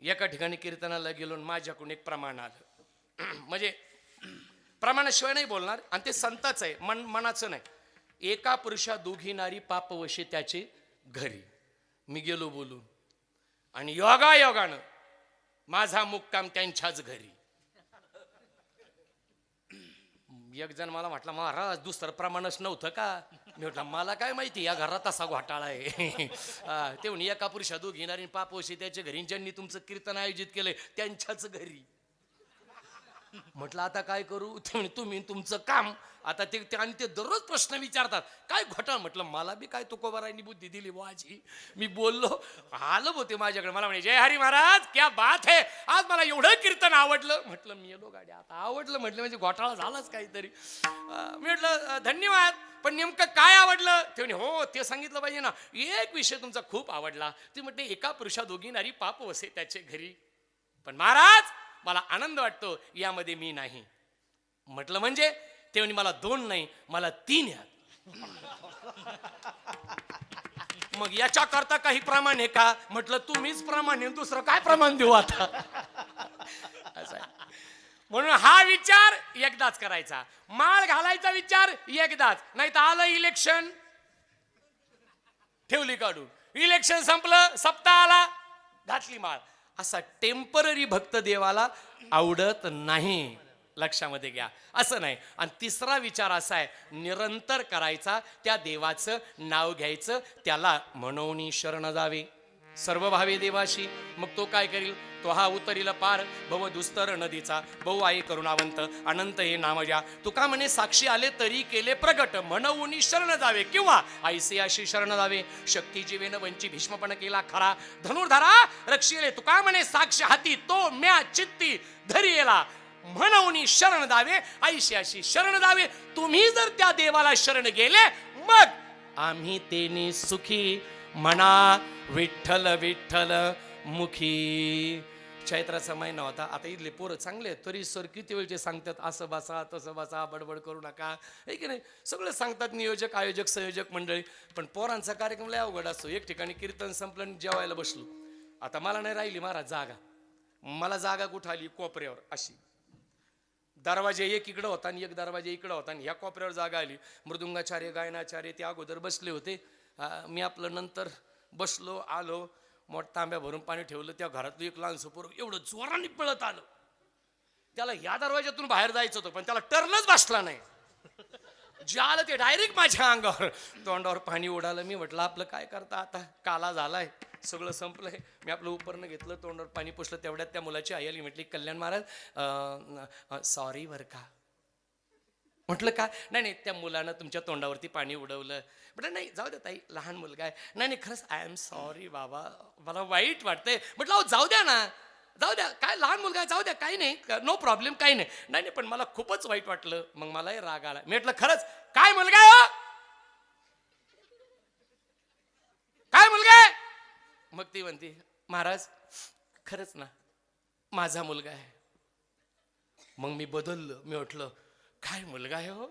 एका ठिकाणी कीर्तनाला गेलो, माझ्याकडून एक प्रमाण आलं. म्हणजे प्रमाणाशिवाय नाही बोलणार, आणि ते संताच आहे, मनाचं नाही. एका पुरुषा दोघी नारी पापवशे त्याचे घरी. मी गेलो बोलून, आणि योगायोगानं माझा मुक्काम त्यांच्याच घरी. एक जण मला म्हटलं, महाराज दुसरं प्रमाणच नव्हतं का? मी म्हटलं मला काय माहिती, या घरात असा घोटाळा आहे. ते म्हणे एका पुरुषा दोघी नारी पापवशी त्याच्या घरी, ज्यांनी तुमचं कीर्तन आयोजित केलंय त्यांच्याच घरी. म्हटलं आता काय करू? ते म्हणे तुम्ही तुमचं काम. आता ते आणि ते दररोज प्रश्न विचारतात, काय घोटाळा? म्हटलं मला बी काय तुकोबारायांनी बुद्धी दिली वाजी. मी बोललो, आलं होते माझ्याकडे. मला म्हणे, जय हरी महाराज क्या बात है, आज मला एवढं कीर्तन आवडलं. म्हटलं मी येलो गाडी, आता आवडलं म्हटलं म्हणजे घोटाळा झालाच काहीतरी. मी म्हटलं धन्यवाद, पण नेमकं काय आवडलं? ते म्हणे हो ते सांगितलं पाहिजे ना. एक विषय तुमचा खूप आवडला. ते म्हटले एका पुरुषा दोघी नारी पाप वसे त्याचे घरी. पण महाराज मला आनंद वाटतो यामध्ये मी नाही. म्हटलं म्हणजे? ते म्हणे मला 2 नाही, मला 3 यात. मग याच्या करता काही प्रमाण आहे का? म्हटलं तुम्हीच प्रमाण आहे, दुसरं काय प्रमाण देऊ आता. असं आहे. म्हणून हा विचार एकदाच करायचा. माळ घालायचा विचार एकदाच. नाही तर आलं इलेक्शन, ठेवली काढून. इलेक्शन संपलं, सप्ताह आला, घातली माळ. असा टेम्पररी भक्त देवाला आवडत नाही. लक्षामध्ये घ्या, असं नाही. आणि तिसरा विचार असा आहे, निरंतर करायचा, त्या देवाचं नाव घ्यायचं, त्याला म्हणून शरण जावे सर्व भावे देवाशी. मग तो काय करील? तो हा उतरील पार भव दुस्तर नदीचा, बहु आई करुणावंत अनंत हे नाम ज्या. तुका म्हणे साक्षी आले तरी केले प्रगट, म्हणून शरण जावे, किंवा आईसे अशी शरण जावे. शक्ती जीवेन वंची भीष्मपण केला खरा, धनुर्धरा रक्षिले. तुका म्हणे साक्ष हाती तो म्या चित्ती धरी येला, म्हणून शरण जावे, आईशी अशी शरण जावे. तुम्ही जर त्या देवाला शरण गेले, मग आम्ही तेने सुखी म्हणा विठ्ठल विठ्ठल मुखी. चैत्राचा महिना होता. आता इथले पोरं चांगले आहेत तरी सर किती वेळचे सांगतात असं बसा तसं बसा बडबड करू नका हे की नाही सगळं सांगतात नियोजक आयोजक संयोजक मंडळी. पण पोरांचा कार्यक्रम लय अवघड असतो. एक ठिकाणी कीर्तन संपलं आणि जेवायला बसलो. आता मला नाही राहिली महाराज जागा. मला जागा कुठं आली कोपऱ्यावर अशी. दरवाजे एक इकडं होता आणि एक दरवाजे इकडं होता आणि ह्या कोपऱ्यावर जागा आली. मृदुंगाचार्य गायनाचार्य ते अगोदर बसले होते. मी आपलं नंतर बसलो आलो. मोठ तांब्या भरून पाणी ठेवलं. त्या घरातलं एक लहान सोपोर एवढं जोराने पळत आलं. त्याला या दरवाज्यातून बाहेर जायचं होतं पण त्याला टर्नच बसला नाही. जे आलं ते डायरेक्ट माझ्या अंगावर तोंडावर पाणी उडालं. मी म्हटलं आपलं काय करता आता काला झालाय सगळं संपलंय. मी आपलं उपरणं घेतलं तोंडावर पाणी पुसलं. तेवढ्यात त्या मुलाची आई आली म्हटली कल्याण महाराज सॉरी बरं का. म्हटलं का नाही नाही त्या मुलानं तुमच्या तोंडावरती पाणी उडवलं. म्हटलं नाही जाऊ द्या ताई लहान मुलगा आहे. नाही नाही खरंच आय एम सॉरी बाबा मला वाईट वाटतंय. म्हटलं अहो जाऊ द्या ना जाऊ द्या काय लहान मुलगा आहे जाऊ द्या काही नाही नो प्रॉब्लेम काही नाही. नाही नाही पण मला खूपच वाईट वाटलं. मग मलाही राग आला. मी म्हटलं खरंच काय मुलगा आहे हो? काय मुलगा आहे? मग ती म्हणते महाराज खरंच ना माझा मुलगा आहे. मग मी बदललं. मी म्हटलं काय मुलगा आहे हो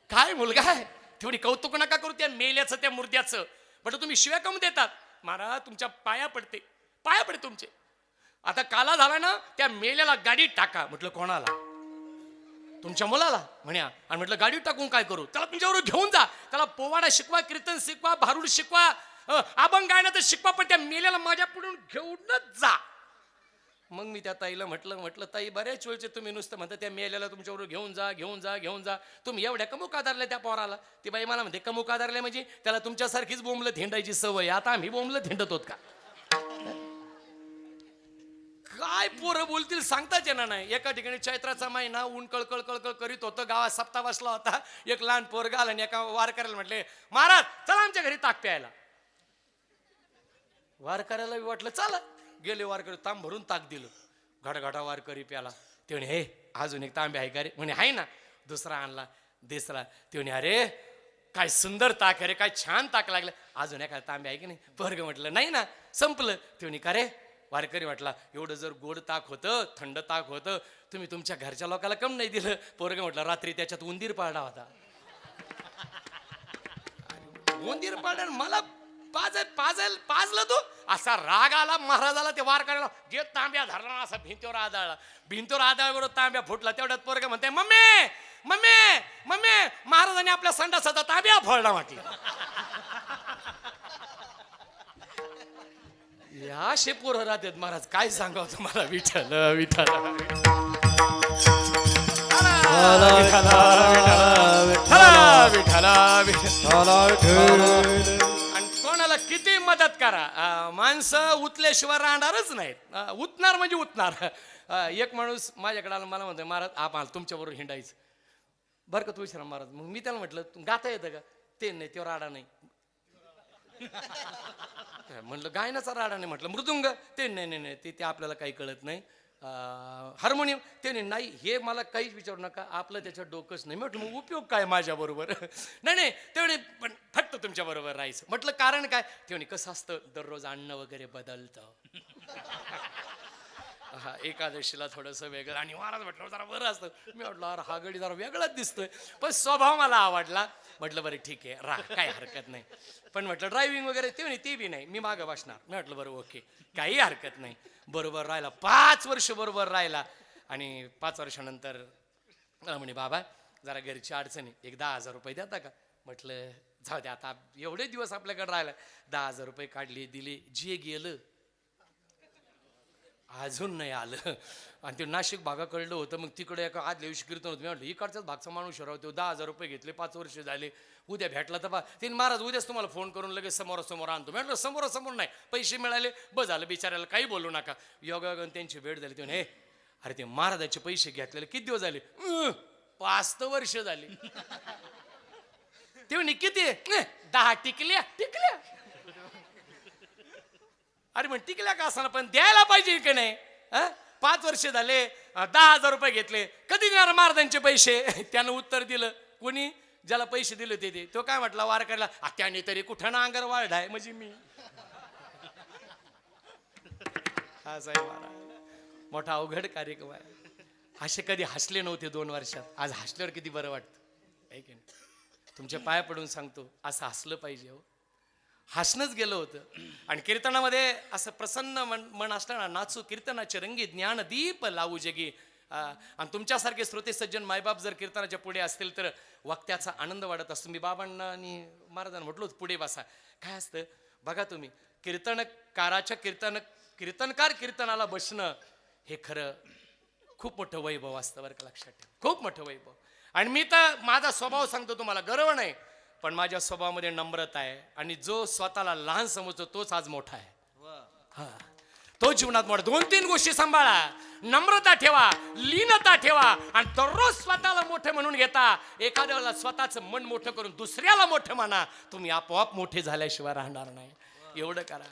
काय मुलगा आहे. तेवढी कौतुक नका करू त्या मेल्याचं त्या मुर्द्याचं. म्हटलं तुम्ही शिव्या कम देतात. महाराज तुमच्या पाया पडते तुमचे. आता काला झाला ना त्या मेल्याला गाडीत टाका. म्हटलं कोणाला? तुमच्या मुलाला म्हणा. आणि म्हटलं गाडीत टाकून काय करू? त्याला तुमच्याबरोबर घेऊन जा. त्याला पोवाडा शिकवा कीर्तन शिकवा भारुड शिकवा अभंग गायनाचं शिकवा पण त्या मेल्याला माझ्या पुढून घेऊनच जा. मग मी त्या ताईला म्हटलं ताई बऱ्याच वेळचे तुम्ही नुसतं म्हणता त्या मेल्याला तुमच्याबरोबर घेऊन जा. तुम्ही एवढ्या कमुक आधारल्या त्या पोराला. ती बाई मला म्हणते कमुक आधारल्या म्हणजे त्याला तुमच्यासारखीच बोंबलं थिंडायची सवय. आता आम्ही बोंबलं थिंडत होत का? काय पोरं बोलतील सांगताच येणार नाही. एका ठिकाणी चैत्राचा महिना ऊन कळकळ कळकळ करीत होतं. गावात सप्ताह बसला होता. एक लहान पोरगा आला आणि एका वारकऱ्याला म्हटले महाराज चला आमच्या घरी ताक प्यायला. वारकऱ्याला वाटलं चला. गेले वारकरी तांब भरून ताक दिलं. घडघडा वारकरी प्याला. ते म्हणे हे अजून एक तांबे आहे का रे? म्हणे आहे ना. दुसरा आणला तिसरा. ते म्हणे अरे काय सुंदर ताक अरे काय छान ताक लागलं. अजून एखादा तांबे आहे की नाही? पोरगं म्हटलं नाही ना संपलं. ते म्हणे का रे? वारकरी म्हटला एवढं जर गोड ताक होतं थंड ताक होतं तुम्ही तुमच्या घरच्या लोकांना कम नाही दिलं. पोरगं म्हटलं रात्री त्याच्यात उंदीर पाळला होता. उंदीर पाळला मला पाजलं तो. असा राग आला महाराजाला. ते वार करायला जे तांब्या धरला असा भिंतीवर आदळल्याबरोबर तांब्या फुटला. तेवढ्यात पोरगं म्हणते मम्मी मम्मी मम्मी महाराजांनी आपल्या संडासाचा तांब्या फोडला म्हटलं. या शेपूर राहतात महाराज काय सांगावं तुम्हाला. विठ्ठल विठ्ठल आणि कोणाला किती मदत करा माणसं उतल्याशिवाय राहणारच नाहीत. उतणार म्हणजे उतणार. एक माणूस माझ्याकडे आला मला म्हणतो महाराज आम्हाला तुमच्याबरोबर हिंडायचं बरं का तुळशीराम महाराज. मग मी त्याला म्हटलं गाता येतं का? ते नाही ते राडा नाही. म्हटलं गायनाचा राडा नाही. म्हटलं मृदुंग ते नाही ते आपल्याला काही कळत नाही. हार्मोनियम ते नाही. हे मला काहीच विचारू नका आपलं त्याच्यात डोकंच नाही. म्हटलं मग उपयोग काय माझ्या बरोबर? नाही तेवढे पण फक्त तुमच्या बरोबर राहायचं. म्हटलं कारण काय? तेवढे कसं असतं दररोज अन्न वगैरे बदलतं. हा एकादशीला थोडंसं वेगळं आणि महाराज म्हटलं जरा बरं असतं. मी म्हटलं अरे हा गडी जरा वेगळाच दिसतोय पण स्वभाव मला आवडला. म्हटलं बरं ठीक आहे राहा काही हरकत नाही. पण म्हटलं ड्रायव्हिंग वगैरे ते बी नाही मी मागं बसणार. मी म्हटलं बरं ओके काही हरकत नाही. बरोबर राहिला 5 वर्ष बरोबर राहिला. आणि 5 वर्षानंतर मला म्हणे बाबा जरा घरची अडचणी एक 10,000 रुपये देता का? म्हटलं जाऊ दे आता एवढे दिवस आपल्याकडे राहिला. 10,000 रुपये काढले दिले. जे गेलं अजून नाही आलं. आणि ते नाशिक भागाकडलं होतं. मग तिकडे एका आदल्या दिवशी कीर्तन होतं. मी म्हटलं इकडचाच भागचा माणूस राहतो. 10,000 रुपये घेतले 5 वर्ष झाले. उद्या भेटला तर बा ते महाराज उद्याच तुम्हाला फोन करून लगेच समोरासमोर आणतो. म्हटलं समोरासमोर नाही पैसे मिळाले बस झालं. बिचारायला काही बोलू नका. योगायोगाने त्यांची भेट झाली. ते हे अरे ते महाराजाचे पैसे घेतलेले किती दिवस झाले? 5 वर्ष झाली. ते म्हणे किती? 10 टिकल्या. अरे मग टिकल्या का असं पण द्यायला पाहिजे की नाही? 5 वर्ष झाले 10,000 रुपये घेतले कधी देणार महाराजांचे पैसे? त्यानं उत्तर दिलं कोणी? ज्याला पैसे दिले होते ते तो काय म्हटला वार करायला, त्याने तरी कुठं ना अंगार वाढाय म्हणजे मी. हा साहेब मोठा अवघड कार्यक्रम आहे. असे कधी हसले नव्हते 2 वर्षात, आज हसल्यावर किती बरं वाटतं आहे की नाही. तुमच्या पाया पडून सांगतो असं हसलं पाहिजे हो. हसणंच गेलं होतं. आणि कीर्तनामध्ये असं प्रसन्न मन असलं ना, नाचू कीर्तनाचे रंगी ज्ञान दीप लावू जगी. आणि तुमच्यासारखे श्रोते सज्जन मायबाप जर कीर्तनाच्या पुढे असतील तर वक्त्याचा आनंद वाढत असतो. मी बाबांना आणि महाराजांना म्हटलो पुढे बसा. काय असतं बघा तुम्ही, कीर्तनकाराच्या कीर्तनकार कीर्तनाला बसणं हे खरं खूप मोठं वैभव असतं बरं का, लक्षात ठेवा, खूप मोठं वैभव. आणि मी तर माझा स्वभाव सांगतो तुम्हाला, गर्व नाही पण माझ्या स्वभावामध्ये नम्रता आहे. आणि जो स्वतःला लहान समजतो तोच आज मोठा आहे. हा, तो जीवनात मोठा. 2-3 गोष्टी सांभाळा, नम्रता ठेवा, लीनता ठेवा आणि दररोज स्वतःला मोठे म्हणून घेता. एखाद्या वेळेला स्वतःचं मन मोठं करून दुसऱ्याला मोठं माना, तुम्ही आपोआप मोठे झाल्याशिवाय राहणार नाही. एवढं करा.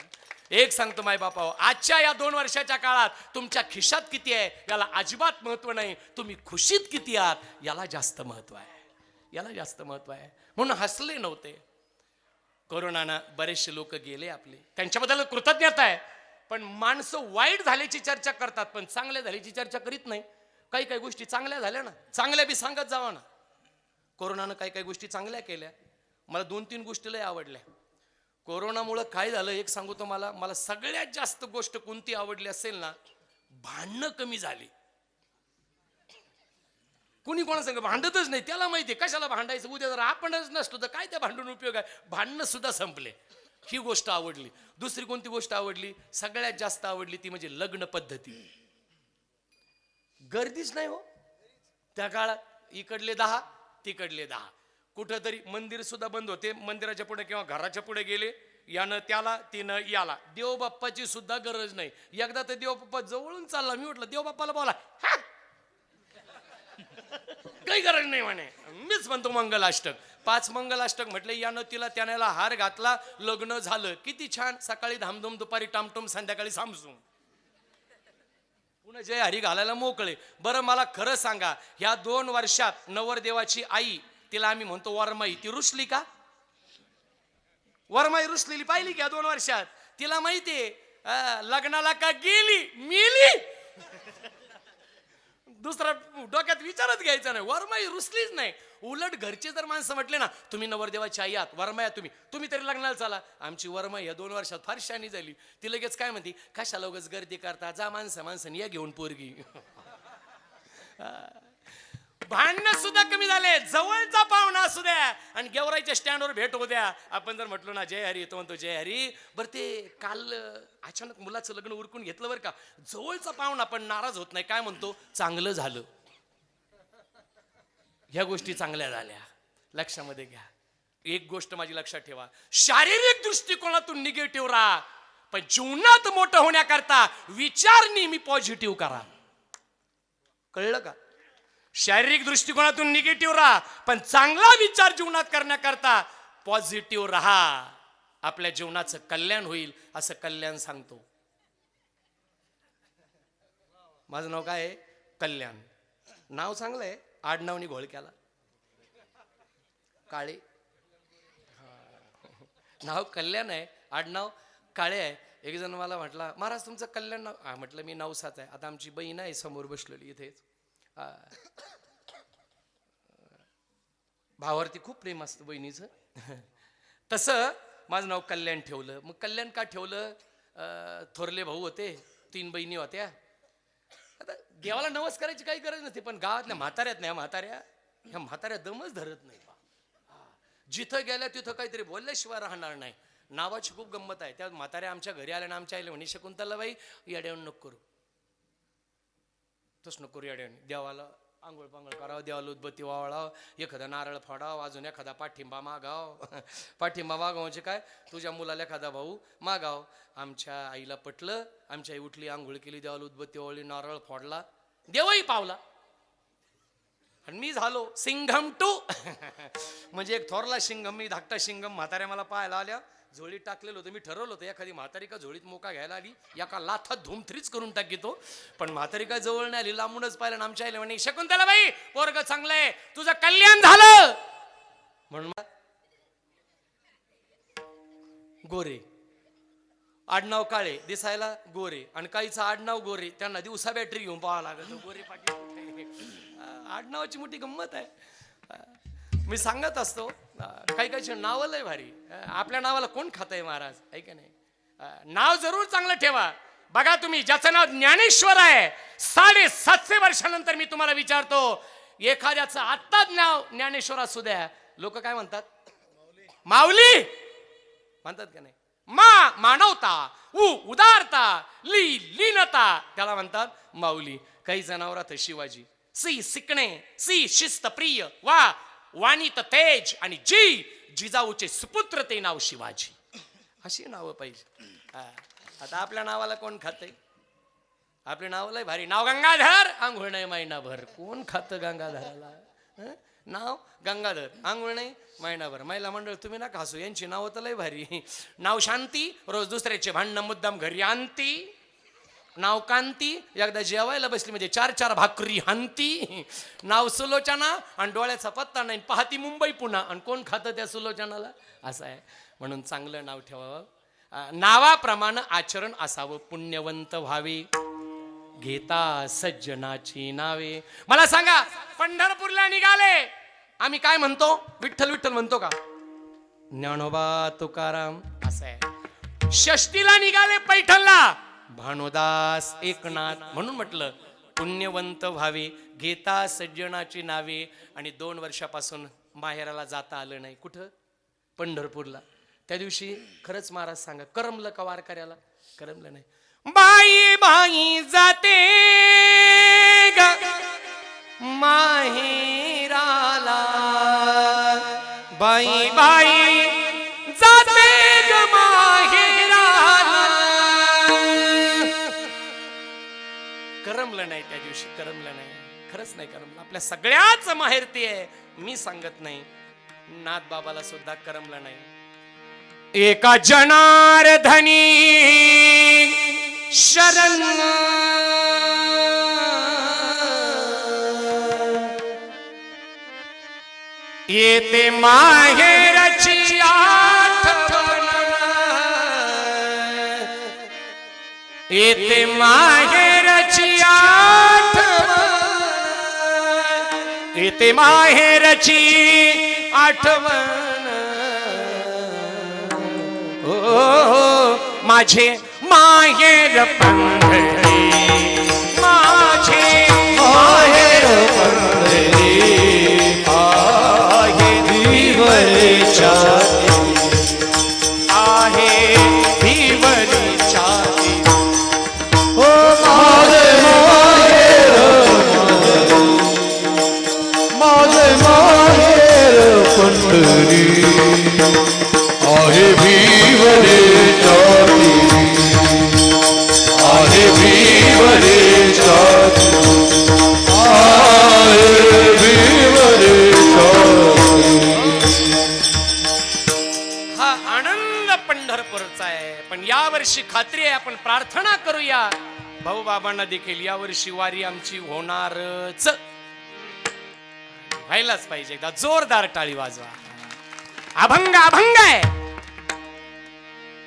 एक सांगतो माय बापाओ, आजच्या या 2 वर्षाच्या काळात तुमच्या खिशात किती आहे याला अजिबात महत्व नाही, तुम्ही खुशीत किती आहात याला जास्त महत्व आहे, याला जास्त महत्व आहे. म्हणून हसले नव्हते. कोरोनानं बरेचसे लोक गेले आपले, त्यांच्याबद्दल कृतज्ञता आहे. पण माणसं वाईट झाल्याची चर्चा करतात पण चांगल्या झाल्याची चर्चा करीत नाही. काही काही गोष्टी चांगल्या झाल्या ना, चांगल्या बी सांगत जावा ना. कोरोनानं काही काही गोष्टी चांगल्या केल्या. मला 2-3 गोष्टी लय आवडल्या. कोरोनामुळं काय झालं एक सांगू तुम्हाला, मला सगळ्यात जास्त गोष्ट कोणती आवडली असेल ना, भांडणं कमी झाली. कुणी कोणासंग भांडतच नाही, त्याला माहिती कशाला भांडायचं, उद्या जर आपणच नसतो तर काय त्या भांडून उपयोग आहे. भांडणं सुद्धा संपले, ही गोष्ट आवडली. दुसरी कोणती गोष्ट आवडली, सगळ्यात जास्त आवडली ती म्हणजे लग्न पद्धती. गर्दीच नाही हो त्या काळात. इकडले 10 तिकडले 10. कुठंतरी मंदिर सुद्धा बंद होते. मंदिराच्या पुढे किंवा घराच्या पुढे गेले, यानं त्याला तिनं याला. देवबाप्पाची सुद्धा गरज नाही. एकदा तर देवबाप्पा जवळून चालला, मी म्हटलं देवबाप्पाला बोला, काही गरज नाही म्हणे. मीच म्हणतो मंगलाष्टक. 5 मंगलाष्टक म्हटले, यानं तिला त्याला हार घातला, लग्न झालं. किती छान. सकाळी धामधूम, दुपारी टामटूम, संध्याकाळी सामसूम. पुन्हा जय हरी घालायला मोकळे. बरं मला खरं सांगा, ह्या 2 वर्षात नवरदेवाची आई, तिला आम्ही म्हणतो वरमाई, ती रुसली का? वरमाई रुसलेली पाहिली का 2 वर्षात? तिला माहितीये लग्नाला का गेली मेली. दुसरा डोक्यात विचारच घ्यायचा नाही. वरमाई रुसलीच नाही. उलट घरचे जर माणसं म्हटले ना, तुम्ही नवरदेवाची आई आहात, वरमाया तुम्ही तरी लग्नाला चाला. आमची वरमाई या 2 वर्षात फार शानी झाली. ती लगेच काय म्हणती, कशाला उगाच गर्दी करता, जा माणसाने या घेऊन पोरगी. भांडणं सुद्धा कमी झाले. जवळचा पाहुणा असू द्या आणि गेवराईच्या स्टँडवर भेट होऊ द्या. आपण जर म्हटलो ना जय हरी, तो म्हणतो जय हरी. बरं ते काल अचानक मुलाचं लग्न उरकून घेतलं बरं का, जवळचा पाहुणा पण नाराज होत नाही. काय म्हणतो, चांगलं झालं. ह्या गोष्टी चांगल्या झाल्या. लक्षामध्ये घ्या. एक गोष्ट माझी लक्षात ठेवा, शारीरिक दृष्टिकोनातून निगेटिव्ह राहा पण जीवनात मोठं होण्याकरता विचार नेहमी पॉझिटिव्ह करा. कळलं का? शारीरिक दृष्टिकोनातून निगेटिव्ह राहा पण चांगला विचार जीवनात करण्याकरता पॉझिटिव्ह राहा. आपल्या जीवनाचं कल्याण होईल असं कल्याण सांगतो. माझं नाव काय आहे? कल्याण. नाव चांगलं आहे, आडनावनी घोळ केला. काळे. नाव कल्याण आहे, आडनाव काळे आहे. एक जण मला म्हटला, महाराज तुमचं कल्याण नाव? म्हटलं मी नवसाच आहे. आता आमची बहीण आहे समोर बसलेली इथेच. भावावरती खूप प्रेम असतं बहिणीचं. तसं माझं नाव कल्याण ठेवलं. मग कल्याण का ठेवलं? थोरले भाऊ होते, 3 बहिणी होत्या. आता देवाला नवस करायची काही गरज नसते पण गावातल्या म्हाताऱ्यात नाही, ह्या म्हाताऱ्या दमच धरत नाही. जिथं गेल्या तिथं काहीतरी बोलल्याशिवाय राहणार नाही. नावाची खूप गंमत आहे. त्या म्हाताऱ्या आमच्या घरी आल्या ना, आमच्या आईला म्हणे, शकुंतलाबाई येड्यावून नको करू, तस नको येड्यावून. देवाला आंघोळ पांघोळ करावं, देवाला उदबत्ती वावळावं, एखादा नारळ फोडावं, अजून एखादा पाठिंबा मागाव. पाठिंबा मागाव म्हणजे काय, तुझ्या मुलाला एखादा भाऊ मागाव. आमच्या आईला पटलं. आमची आई उठली, आंघोळ केली, देवाला उदबत्ती वावळली, नारळ फोडला, देवही पावला आणि मी झालो सिंघम 2. म्हणजे एक थोरला सिंघम, मी धाकटा सिंघम. म्हाताऱ्या मला पाहायला आल्या, झोळीत टाकलेलं होतं. मी ठरवलं होतं एखादी म्हातारी का झोळीत मोका घ्यायला आली, एका लाथात धूमथ्रीच करून टाकीतो. पण म्हातारी काय जवळ नाही आली, लांबूनच पाहिलं. आमच्या आईला म्हणे, शकुंतलाबाई पोरग चांगलंय, तुझं कल्याण झालं. म्हणून गोरे, आडनाव काळे, दिसायला गोरे, आणि काहीचं आडनाव गोरे, त्यांना दिवसा बॅटरी घेऊन पाहावं लागत. गोरे पाटील कुठे? आडनावाची मोठी गंमत आहे. मी सांगत असतो, काही काही नावं लय भारी. आपल्या नावाला कोण खातंय महाराज, आहे का नाही? नाव जरूर चांगलं ठेवा. बघा तुम्ही, ज्याचं नाव ज्ञानेश्वर आहे, 750 वर्षानंतर मी तुम्हाला विचारतो, एखाद्याचं आत्ताच नाव ज्ञानेश्वर असू द्या, लोक काय म्हणतात? माऊली म्हणतात का नाही? मानवता, उदारता, लीनता, त्याला म्हणतात माऊली. काही जनावरात शिवाजी, सी सिकणे, सी शिस्त प्रिय, वाणीत तेज, आणि जिजाऊचे सुपुत्र ते नाव शिवाजी. अशी नावं पाहिजे. आता आपल्या नावाला कोण खातंय? आपले नाव लय भारी. नाव गंगाधर, आंघोळ नाही महिनाभर. कोण खातं गंगाधराला? नाव गंगाधर, आंघोळ नाही महिनाभर. महिला मंडळ तुम्ही ना हसू, यांची नावं तर लय भारी. नाव शांती, रोज दुसऱ्याचे भांडणं मुद्दाम घरी आणती. नाव कांती, एकदा जेवायला बसली म्हणजे 4-4 भाकरी हानती. नाव सुलोचना, आणि डोळ्याचा पत्ता नाही, पाहती मुंबई पुन्हा, आणि कोण खातं त्या सुलोचनाला? असं आहे. म्हणून चांगलं नाव ठेवावं, नावाप्रमाणे आचरण असावं. पुण्यवंत व्हावे, घेता सज्जनाची नावे. मला सांगा, पंढरपूरला निघाले, आम्ही काय म्हणतो? विठ्ठल विठ्ठल म्हणतो का? ज्ञानोबा तुकाराम, असं आहे. षष्टीला निघाले पैठणला, भानुदास एकनाथ. म्हणून म्हटलं पुण्यवंत व्हावे, घेता सज्जनाची नावे. आणि 2 वर्षापासून माहेराला जाता आलं नाही. कुठं? पंढरपूरला. त्या दिवशी खरंच महाराज सांगा, करमलं का वारकऱ्याला? करमलं नाही. बाई बाई जाते ग माहेराला, बाई बाई जाते ग माहेराला. करमलं नाही त्या दिवशी, करमलं नाही, खरंच नाही करमलं. आपल्या सगळ्याच माहेरती आहे, मी सांगत नाही. नाथ बाबाला सुद्धा करमलं नाही. एका जनार्दनी शरण येते माहेरची आठवण, येते माहेरची आठवण, येते माहेरची आठवण. माझे माहेर पंढरी, माझे माहेर पंढरी, आहे भिवरीच्या, आहे भिवरीच्या. ओ माझे माहेर, माझे माहेर पंढरी, आहे भिवरीच्या, आहे भिवरीच्या, आहे भिवरीच्या. हा आनंद पंढरपूरचा आहे. पण यावर्षी खात्री आहे, आपण प्रार्थना करूया भाऊ बाबांना देखील, यावर्षी वारी आमची होणारच, व्हायलाच पाहिजे. एकदा जोरदार टाळी वाजवा. अभंग अभंग आहे.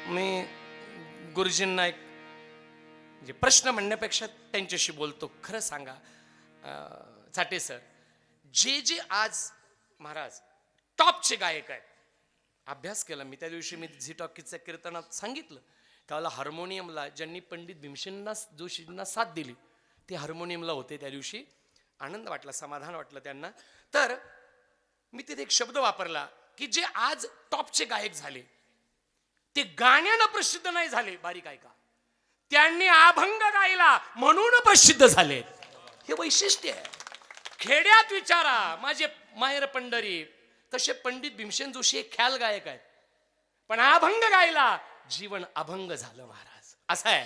मी गुरुजींना एक म्हणजे प्रश्न म्हणण्यापेक्षा त्यांच्याशी बोलतो. खरं सांगा चाटे सर, जे आज महाराज टॉपचे गायक आहेत, अभ्यास केला मी. त्या दिवशी मी झी टॉकीजच्या कीर्तनात सांगितलं, त्यावेळेला हार्मोनियमला ज्यांनी पंडित भीमसेन जोशींना साथ दिली ते हार्मोनियमला होते. त्या दिवशी आनंद वाटला, समाधान वाटलं त्यांना. तर मी तिथे एक शब्द वापरला की जे आज टॉपचे गायक झाले ते गाण्यानं प्रसिद्ध नाही झाले, बारीक ऐका, त्यांनी अभंग गायला म्हणून प्रसिद्ध झाले. हे वैशिष्ट्य आहे. खेड्यात विचारा, माझे माहेर पंढरी, तसे पंडित भीमसेन जोशी एक ख्याल गायक आहेत, पण अभंग गायला जीवन अभंग झालं महाराज. असं आहे.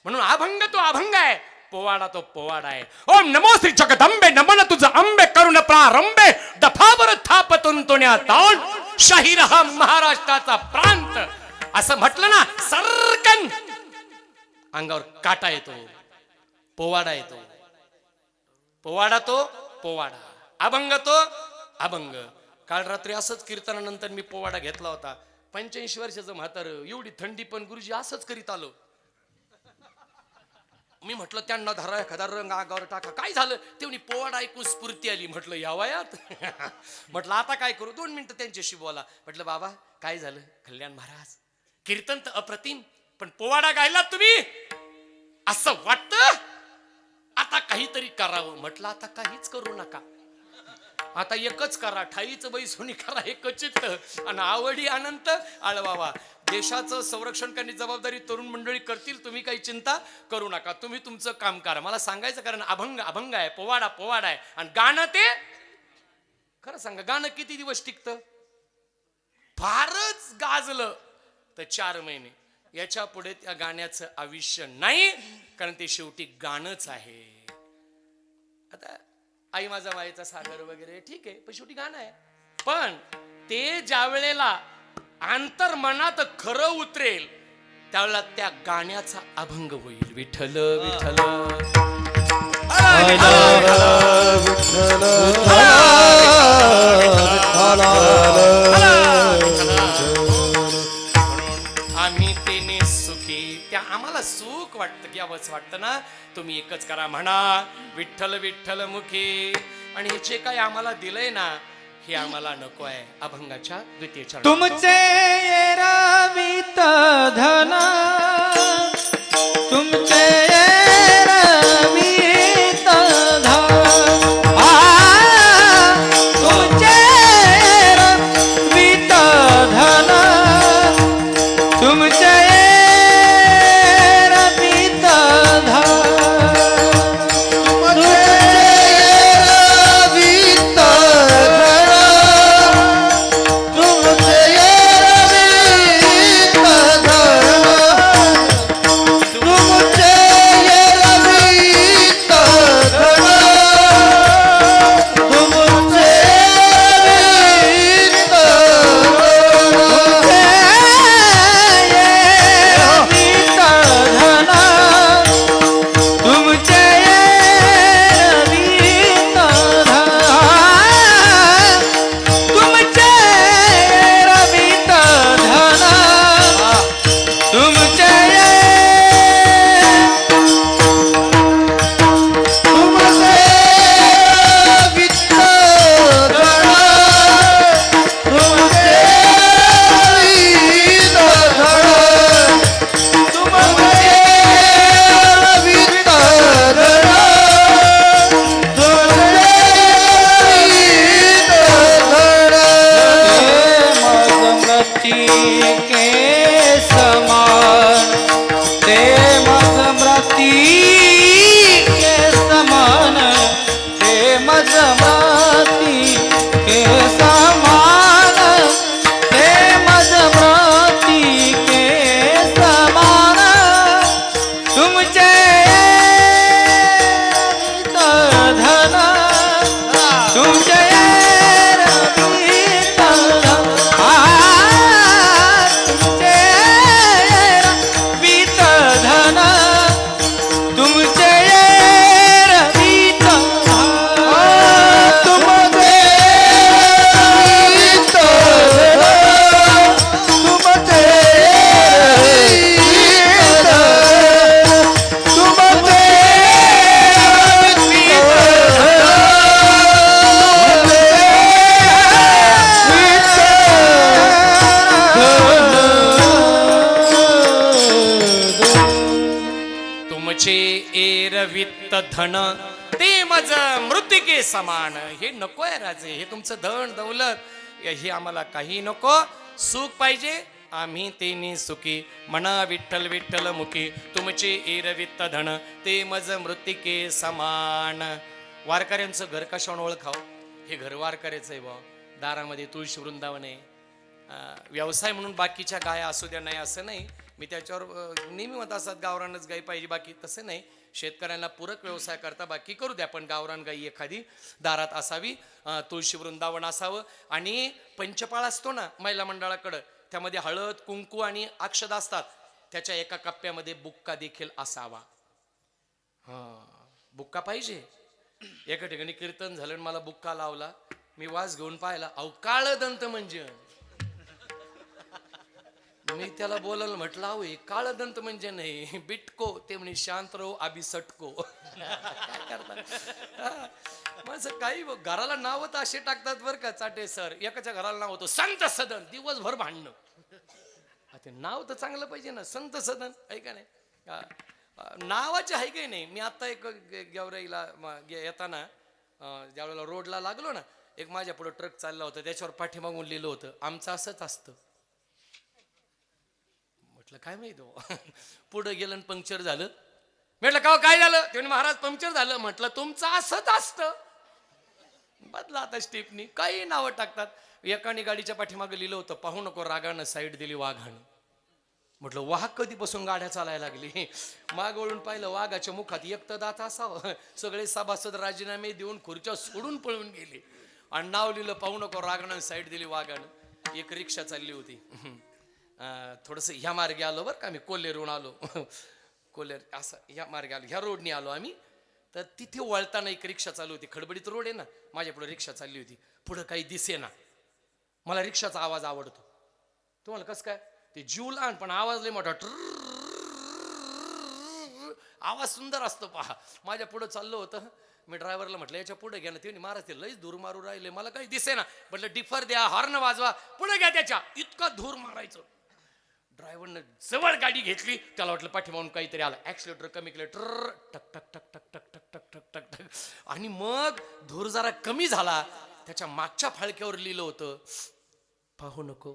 म्हणून अभंग तो अभंग आहे, पोवाडा तो पोवाडा आहे. ओम नमो श्री जगदंबे, नमन तुझं अंबे, करुण प्रारंभे, दफावर थापतून तुण्या ताण, शाहीर हा महाराष्ट्राचा प्रांत. असं म्हटलं ना, सरकन अंगावर काटा येतो. पोवाडा येतो. पोवाडा तो पोवाडा, अभंग तो अभंग. काल रात्री असंच कीर्तनानंतर मी पोवाडा घेतला होता. 85 वर्षाचं म्हातारं, एवढी थंडी पण गुरुजी असंच करीत आलो. मी म्हटलं त्यांना धरा एखादा रंग आगावर टाका. काय झालं तेवढी पोवाडा ऐकून स्फूर्ती आली. म्हटलं या वयात म्हटलं आता काय करू. 2 मिनिटं त्यांच्याशी बोला. म्हटलं बाबा काय झालं. कल्याण महाराज कीर्तन तर अप्रतिम, पण पोवाडा गायलात तुम्ही असं वाटतं आता काहीतरी करावं. म्हटलं आता काहीच करू नका, आता एकच करा. ठाईच बैसोनी करा एकच आणि आवडी अनंत आळवावा. देशाचं संरक्षण करण्याची जबाबदारी तरुण मंडळी करतील. तुम्ही काही चिंता करू नका, तुम्ही तुमचं काम करा. मला सांगायचं कारण अभंग अभंग आहे, पोवाडा पोवाडा आहे. आणि गाणं ते खरं सांगा, गाणं किती दिवस टिकतं. फारच गाजलं तर 4 महिने. याच्या पुढे त्या गाण्याचं आयुष्य नाही, कारण ते शेवटी गाणंच आहे. आता आई माझा मायेचा सागर वगैरे ठीक आहे, पण शेवटी गाणं आहे. पण ते ज्या वेळेला अंतर मनात खरं उतरेल त्यावेळेला त्या गाण्याचा अभंग होईल. विठ्ठल विठ्ठल आम्ही तेने सुखी. त्या आम्हाला सुख वाटतं की आवच वाटतं ना, तुम्ही एकच करा म्हणा विठ्ठल विठ्ठल मुखी. आणि हे जे काय आम्हाला दिलंय ना, हे आम्हाला नको आहे. अभंगाच्या द्वितीय चरण. तुमचे रवित धन, तुमचे रवित धन, तुमचे रवित धन, तुमचे रवित वित्त धन ते मज मृतिके समान. हे नको आहे राजे, हे तुमचं धन दौलत हे आम्हाला काही नको. सुख पाहिजे आम्ही तेने सुखी. म्हणा विठ्ठल विठ्ठल मुखी. तुमचे एरवित्त धन ते मज मृतिके समान. वारकऱ्यांचं घर कशावर ओळखाव. हे घर वारकऱ्याचं आहे बा. दारामध्ये तुळशी वृंदावन आहे. व्यवसाय म्हणून बाकीच्या गाया असू द्या नाही असं नाही. मी त्याच्यावर नेहमी म्हणत असतात गावरानच गाई पाहिजे, बाकी तसं नाही. शेतकऱ्यांना पूरक व्यवसाय करता बाकी करू द्या, पण गावरान गाई एखादी दारात असावी. तुळशी वृंदावन असावं. आणि पंचपाळ असतो ना महिला मंडळाकडं, त्यामध्ये हळद कुंकू आणि अक्षदा असतात. त्याच्या एका कप्प्यामध्ये बुक्का देखील असावा. बुक्का पाहिजे. एका ठिकाणी कीर्तन झालं, मला बुक्का लावला. मी वास घेऊन पाहिला, अहो काळ दंत मंजन. मी त्याला बोलायला म्हटलं, अहो हे काळ दंत म्हणजे नाही बिटको. ते म्हणे शांत राहू आबी सटको. काय करतात माझं काही घराला नाव तर असे टाकतात बरं का चाटे सर. एकाच्या घराला नाव होतं संत सदन, दिवसभर भांडणं. ते नाव तर चांगलं पाहिजे ना, संत सदन आहे का नाही. नावाचे आहे काही नाही. मी आता एक गेवराईला येताना ज्यावेळेला रोडला लागलो ना, एक माझ्या पुढे ट्रक चालला होता, त्याच्यावर पाठीमागून लिहिलं होतं आमचं असंच असतं. म्हटलं काय माहिती. पुढे गेलं पंक्चर झालं. म्हटलं का काय झालं. ते महाराज पंक्चर झालं. म्हटलं तुमचं असंच असतं. बदला आता स्टेपनी काही नावं टाकतात. एकाने गाडीच्या पाठीमागे लिहिलं होतं पाहू नको रागानं साईड दिली वाघानं. म्हटलं वाघ कधीपासून गाड्या चालायला लागली. माग वळून पाहिलं, वाघाच्या मुखात एक तर दात असावं. सगळे सभासद राजीनामे देऊन खुर्च्या सोडून पळून गेले. आणि नाव लिहिलं पाहू नको रागानं साईड दिली वाघानं. एक रिक्षा चालली होती. थोडस ह्या मार्गे आलो बरं का, आम्ही कोल्हेरून आलो. कोल्हेर असं ह्या मार्गे आलो, ह्या रोडने आलो आम्ही. तर तिथे वळताना एक रिक्षा चालू होती. खडबडीत रोड आहे ना, माझ्या पुढे रिक्षा चालली होती. पुढं काही दिसे ना. मला रिक्षाचा आवाज आवडतो. तुम्हाला कसं काय ते जीव लहान पण आवाज लय मोठा. आवाज सुंदर असतो पहा. माझ्या पुढे चाललो होतं. मी ड्रायव्हरला म्हटलं याच्या पुढे घ्या ना. ते महाराज ते लईच धूर मारू राहिले, मला काही दिसे ना. म्हटलं डिफर द्या, हॉर्न वाजवा, पुढे घ्या त्याच्या. इतका धूर मारायचं. ड्रायव्हरनं जवळ गाडी घेतली. त्याला वाटलं पाठीमागून काहीतरी आलं. ऍक्सिलेटर कमी केलं. टक टक टक टक टक टक टक टक टक टक. आणि मग धूर जरा कमी झाला. त्याच्या मागच्या फाळक्यावर लिहिलं होतं पाहू नको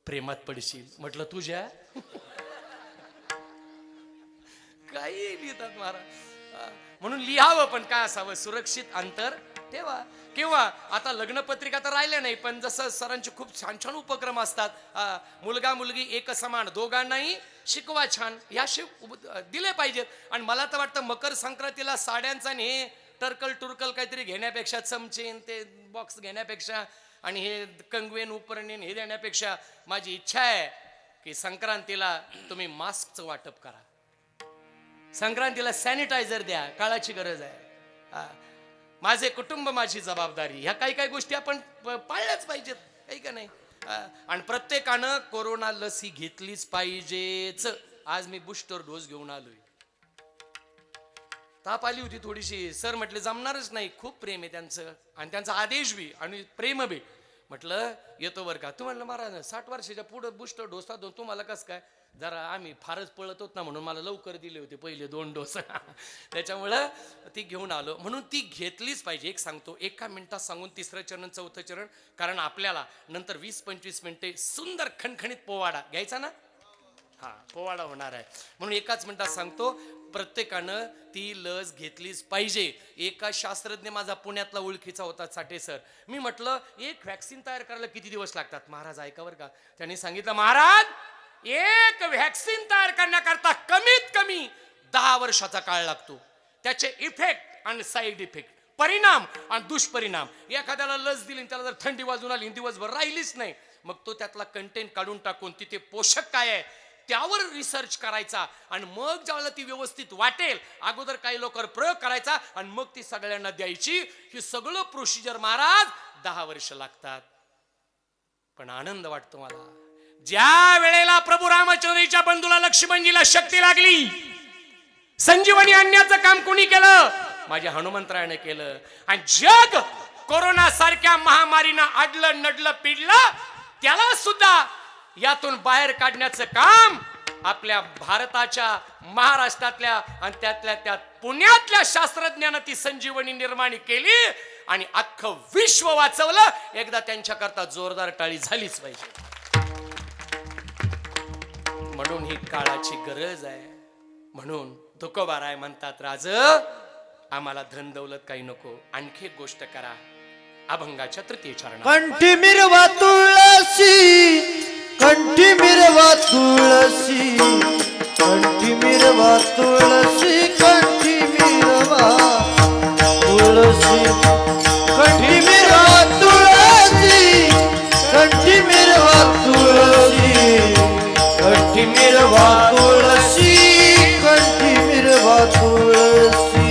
प्रेमात पडशील. म्हटलं तुझ्या काही लिहितात महाराज. म्हणून लिहावं पण काय असावं, सुरक्षित अंतर ठेवा. किंवा आता लग्नपत्रिका तर राहिल्या नाही, पण जसं सरांचे खूप छान छान उपक्रम असतात. मुलगा मुलगी एक समान, दोघांनाही शिकवा छान, या दिले पाहिजेत. आणि मला तर वाटतं मकर संक्रांतीला साड्यांचा हे टर्कल टुरकल काहीतरी घेण्यापेक्षा, चमचेन ते बॉक्स घेण्यापेक्षा आणि हे कंगवेन उपरणेन हे देण्यापेक्षा माझी इच्छा आहे की संक्रांतीला तुम्ही मास्कचं वाटप करा. संक्रांतीला सॅनिटायझर द्या, काळाची गरज आहे. माझे कुटुंब माझी जबाबदारी, ह्या काही काही गोष्टी आपण पाळल्याच पाहिजेत, काही का नाही. आणि प्रत्येकानं कोरोना लस ही घेतलीच पाहिजेच. आज मी बूस्टर डोस घेऊन आलोय. ताप आली होती थोडीशी. सर म्हटले जमणारच नाही, खूप प्रेम आहे त्यांचं आणि त्यांचा आदेश बी आणि प्रेम बी. म्हटलं येतो बरं का. तू म्हटलं महाराज 60 वर्षाच्या पुढे बूस्टर डोस देतो तुम्हाला कसं काय. जरा आम्ही फारच पळत होत ना, म्हणून मला लवकर दिले होते पहिले 2 डोस. त्याच्यामुळं ती घेऊन आलो. म्हणून ती घेतलीच पाहिजे. एक सांगतो, एका मिनिटात सांगून 3रं चरण 4थं चरण, कारण आपल्याला नंतर 20-25 मिनिटे सुंदर खणखणीत पोवाडा घ्यायचा ना. पोवाडा होणार आहे. म्हणून एकाच मिनिटात सांगतो, प्रत्येकानं ती लस घेतलीच पाहिजे. एका शास्त्रज्ञ माझा पुण्यातला ओळखीचा होता, साठे सर. मी म्हटलं एक व्हॅक्सिन तयार करायला किती दिवस लागतात. महाराज ऐका बरं का. त्यांनी सांगितलं महाराज एक व्हॅक्सिन तयार करण्याकरता कमीत कमी 10 वर्षाचा काळ लागतो. त्याचे इफेक्ट आणि साईड इफेक्ट, परिणाम आणि दुष्परिणाम. एखाद्याला लस दिली त्याला जर थंडी वाजून आली दिवसभर राहिलीच नाही, मग तो त्यातला कंटेंट काढून टाकून तिथे पोषक काय आहे त्यावर रिसर्च करायचा. आणि मग ज्यावेळेला ती व्यवस्थित वाटेल, अगोदर काही लोक प्रयोग करायचा आणि मग ती सगळ्यांना द्यायची. ही सगळं प्रोसिजर महाराज 10 वर्ष लागतात. पण आनंद वाटतो मला, ज्या वेळेला प्रभू रामचंद्राच्या बंधूला लक्ष्मणजीला शक्ती लागली, संजीवनी आणण्याचं काम कोणी केलं? माझ्या हनुमंतरायाने केलं. आणि जग कोरोना सारख्या महामारीनं अडलं नडलं पिडलं, त्याला सुद्धा यातून बाहेर काढण्याचं काम आपल्या भारताच्या महाराष्ट्रातल्या आणि त्यातल्या त्यात पुण्यातल्या शास्त्रज्ञानं ती संजीवनी निर्माण केली आणि अख्खं विश्व वाचवलं. एकदा त्यांच्याकरता जोरदार टाळी झालीच पाहिजे. म्हणून ही काळाची गरज आहे. म्हणून तुकोबाराय म्हणतात, राज आम्हाला धन दौलत काही नको, आणखी एक गोष्ट करा. अभंगाच्या 3य चरणात कंठी मिरवा तुळशी, कंठी मिरवा तुळशी, कंठी मिरवा तुळशी, कंठी मिरवा तुळशी, कंठी मिरवा तुळशी, कंठी मिरवा तुळशी, कंठी मिरवा तुळशी, कंठी मिरवा तुळशी,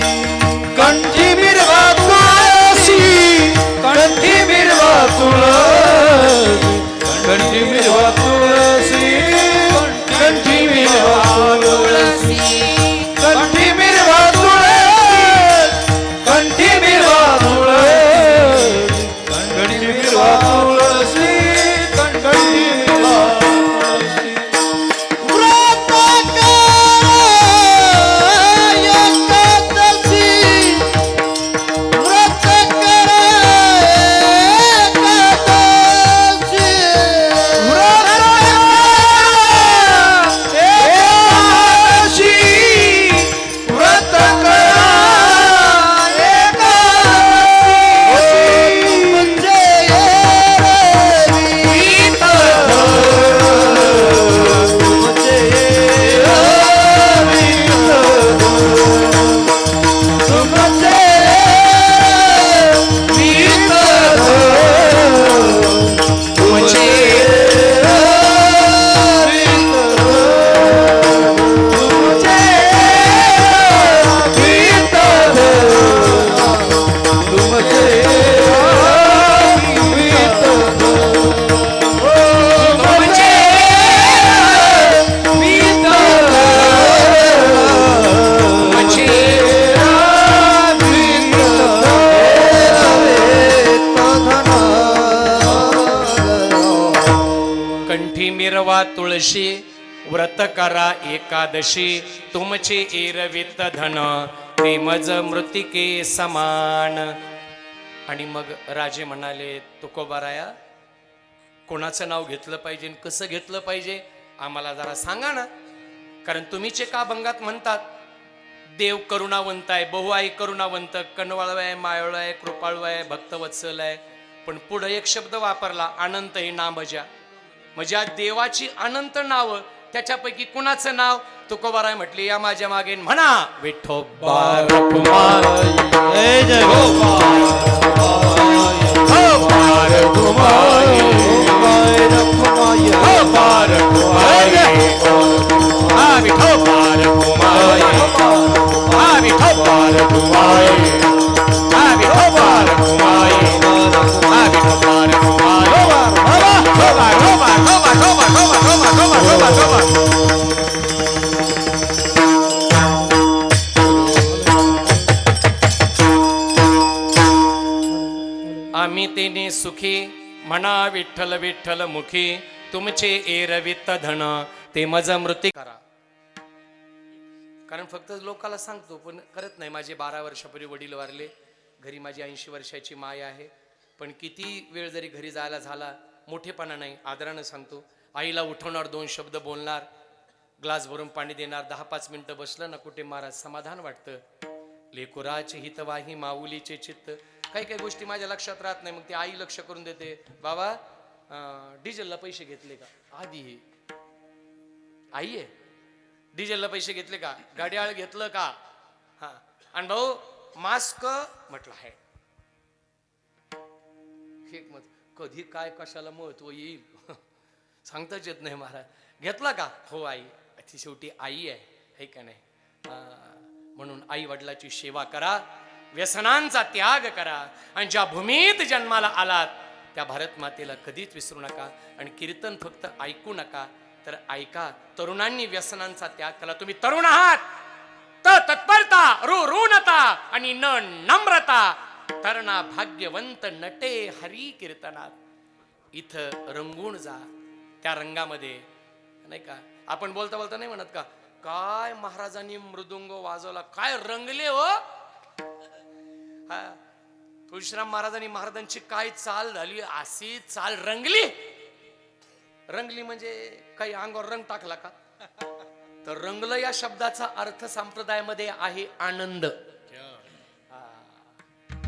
कंठी मिरवा तुळशी, कंठी मिरवा तुळशी व्रत करा एकादशी तुमचे एरवित धन ते मज मृतिके समान. आणि मग राजे म्हणाले, तुकोबाराया कोणाचं नाव घेतलं पाहिजे, कसं घेतलं पाहिजे आम्हाला जरा सांगा ना. कारण तुम्हीचे का भंगात म्हणतात, देव करुणावंत आहे, बहुआई करुणावंत, कणवाळू आहे, मायाळू आहे, कृपाळू आहे, भक्तवत्सल आहे. पण पुढे एक शब्द वापरला, अनंत ही नामजा. म्हणजे देवाची अनंत नाव, त्याच्यापैकी कुणाचं नाव. तुकोबाराय म्हटले, या माझ्या मागे म्हणा, विठोबा रखुमाई, जय जय आम्ही तेने सुखी म्हणा विठ्ठल विठ्ठल मुखी तुमचे एरवित धन ते मज मृती करा. कारण फक्त लोकाला सांगतो पण करत नाही. माझे 12 वर्षापूर्वी वडील वारले, घरी माझी 80 वर्षाची माय आहे. पण किती वेळ जरी घरी जायला झाला, मोठेपणा नाही, आदरानं सांगतो. आईला उठवणार, 2 शब्द बोलणार, ग्लास भरून पाणी देणार, 10-5 मिनिटं बसलं ना कुठे महाराज समाधान वाटतं. लेकुराचे हितवाही माऊलीचे चित्त. काही काही गोष्टी माझ्या लक्षात राहत नाही, मग ती आई लक्ष करून देते. बाबा डिझेलला पैसे घेतले का, आधी आई आहे, डिझेलला पैसे घेतले का, गाडी आळ घेतलं का, हा. आणि भाऊ मास्क म्हटलं आहे. मत कधी काय कशाला महत्व येईल सांगताच येत नाही महाराज. घेतला का, हो आई, ती शेवटी आई आहे, हे का नाही. म्हणून आई वडिलाची सेवा करा, व्यसनांचा त्याग करा, आणि ज्या भूमीत जन्माला आलात त्या भारत मातेला कधीच विसरू नका. आणि कीर्तन फक्त ऐकू नका, तर ऐका. तरुणांनी व्यसनांचा त्याग केला. तुम्ही तरुण आहात तर तत्परता, ऋणता आणि न नम्रता, तरणा भाग्यवंत नटे हरी कीर्तनात. इथं रंगून जा, त्या रंगामध्ये नाही का. आपण बोलता बोलता नाही म्हणत का, काय महाराजांनी मृदुंग वाजवला, काय रंगले हो. तुळशीराम महाराजांची काय चाल झाली, अशी चाल रंगली. रंगली म्हणजे काही अंगावर रंग टाकला का, तर रंगलं या शब्दाचा अर्थ संप्रदायामध्ये आहे आनंद.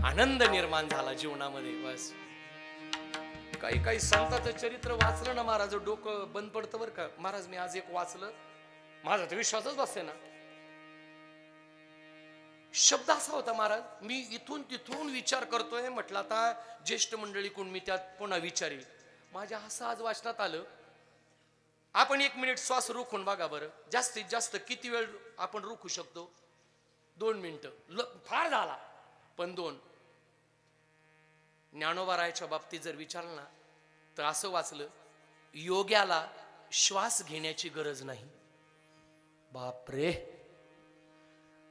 आनंद निर्माण झाला जीवनामध्ये. बस काही काही संतांचं चरित्र वाचलं ना महाराज, डोकं बंद पडतं बरं का. महाराज मी आज एक वाचलं, माझा तर विश्वासच बसते ना. शब्द असा होता महाराज, मी इथून तिथून विचार करतोय, म्हटलं आता ज्येष्ठ मंडळी कोण, मी त्यात पुन्हा विचारेल. माझ्या असं आज वाचनात आलं, आपण 1 मिनिट श्वास रोखून बघा बरं, जास्तीत जास्त किती वेळ आपण रोखू शकतो. 2 मिनिटं फार झाला, पण 2. ज्ञानोबारायाच्या बाबतीत जर विचारलं ना, तर असं वाचलं, योग्याला श्वास घेण्याची गरज नाही. बापरे.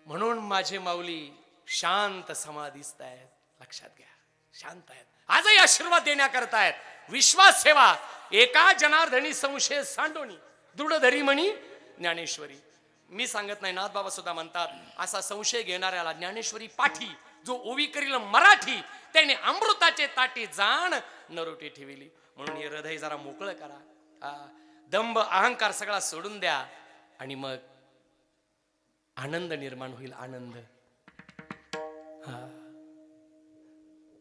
म्हणून माझे माऊली शांत समाधीस्थ आहेत, लक्षात घ्या, शांत आहेत. आजही आशीर्वाद देण्याकरतायत. विश्वास सेवा एका जनार्दनी संशय सांडोनी दृढ धरी म्हणी ज्ञानेश्वरी. मी सांगत नाही, नाथ बाबा सुद्धा म्हणतात, असा संशय घेणाऱ्याला ज्ञानेश्वरी पाठी. जो ओवी करील मराठी, त्याने अमृताचे ताटी जाण नरोटी ठेविली. म्हणून हे हृदय जरा मोकळं करा, दंभ अहंकार सगळा सोडून द्या, आणि मग आनंद निर्माण होईल. आनंद.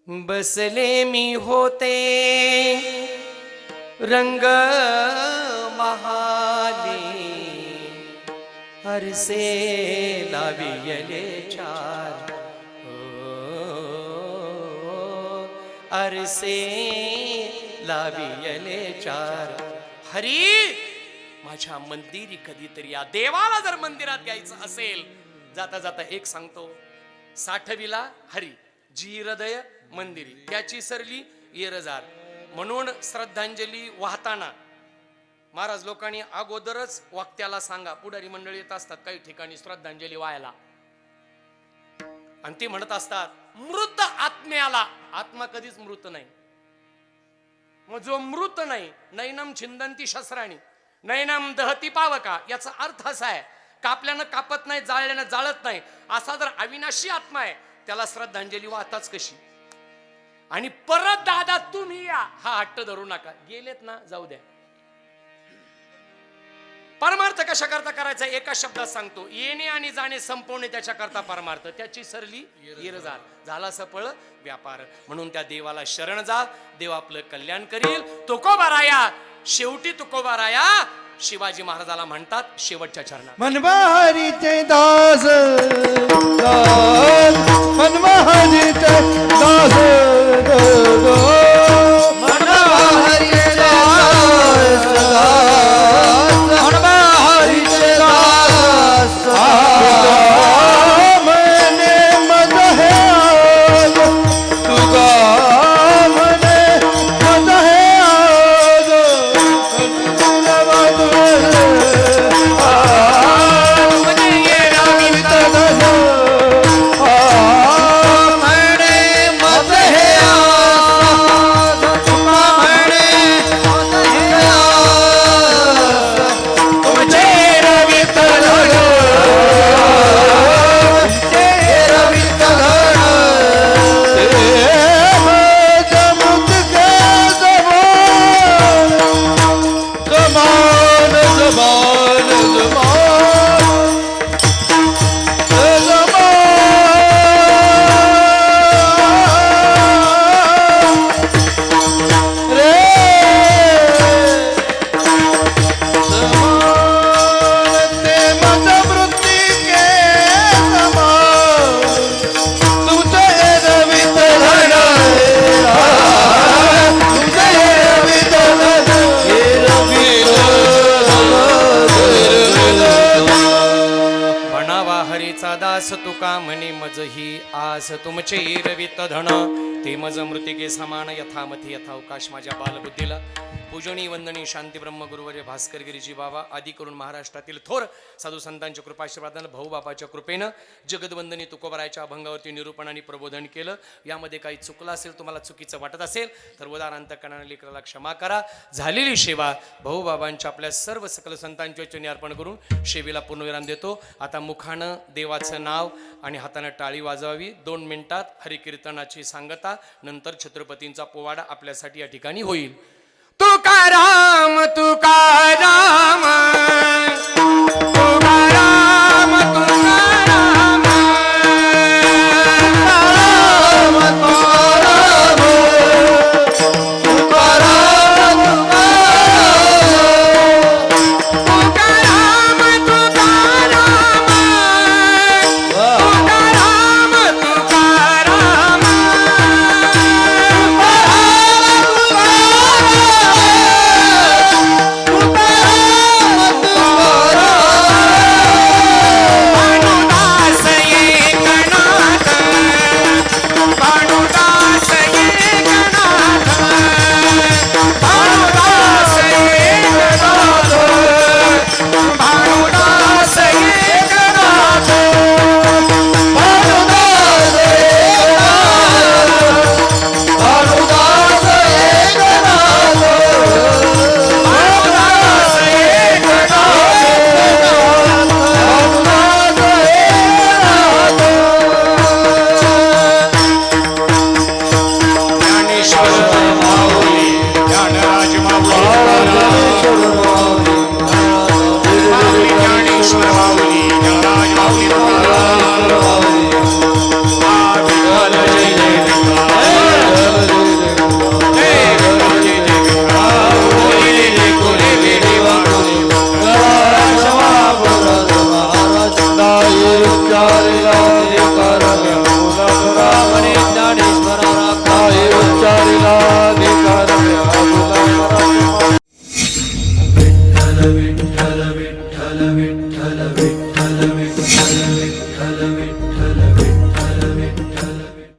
बसले मी होते रंग महाले, हरसे लावियले चार, अरसे लावियले चार. हरी माझ्या मंदिरी कधीतरी या. देवाला जर मंदिरात यायचं असेल, जाता जाता एक सांगतो, साठविला हरी जी हृदय मंदिरी, त्याची सरली येरजार. म्हणून श्रद्धांजली वाहताना महाराज लोकांनी अगोदरच वक्त्याला सांगा, पुढारी मंडळी येत असतात काही ठिकाणी श्रद्धांजली वाहायला, आणि ते म्हणत असतात मृत आत्म्याला. आत्मा कधीच मृत नाही. मग जो मृत नाही, नैनम छिंदंती शस्त्राणी, नैनम दहती पावका, याचा अर्थ असा आहे, कापल्यानं कापत नाही, जाळल्यानं जाळत नाही. असा जर अविनाशी आत्मा आहे, त्याला श्रद्धांजली वाहताच कशी? आणि परत दादा तुम्ही या, हा हट्ट धरू नका. गेलेत ना, जाऊ द्या. परमार्थ कशा करता करायचा? एका शब्दात सांगतो, येणे आणि जाणे संपवणे त्याच्या करता परमार्थ. त्याची सरली येरजार, झाला सफळ व्यापार. म्हणून त्या देवाला शरण जा, देव आपलं कल्याण करील. तुकोबाराया, शेवटी तुकोबाराया शिवाजी महाराजाला म्हणतात शेवटच्या चरणात, मनवारीचे दास मनवारीचे दास मनवारीचे दास मनवारीचे दास मने मद है आज तुगा मने मद है आज दास तुका म्हणे मज ही आस तुमचे रवित धन ते मज मृतिके समान यथामथी यथावकाश. माझ्या बालबुद्धीला पूजनी वंदनी शांती ब्रह्म गुरुवर्य भास्कर गिरीजी बाबा आदी करून महाराष्ट्रातील थोर साधू संतांच्या कृपाशीर्वादानं भाऊ बापाच्या कृपेनं जगदवंदनी तुकोबारायच्या अभंगावरती निरूपण आणि प्रबोधन केलं. यामध्ये काही चुकलं असेल, तुम्हाला चुकीचं वाटत असेल तर उदार अंतकरणाने लेकराला क्षमा करा. झालेली सेवा भाऊ बाबांच्या आपल्या सर्व सकल संतांच्या चरणी अर्पण करून सेवेला पूर्णविराम देतो. आता मुखानं देवाचं नाव आणि हातानं टाळी वाजवावी. 2 मिनिटात हरिकीर्तनाची सांगता, नंतर छत्रपतींचा पोवाडा आपल्यासाठी या ठिकाणी होईल. तुकाराम तुकाराम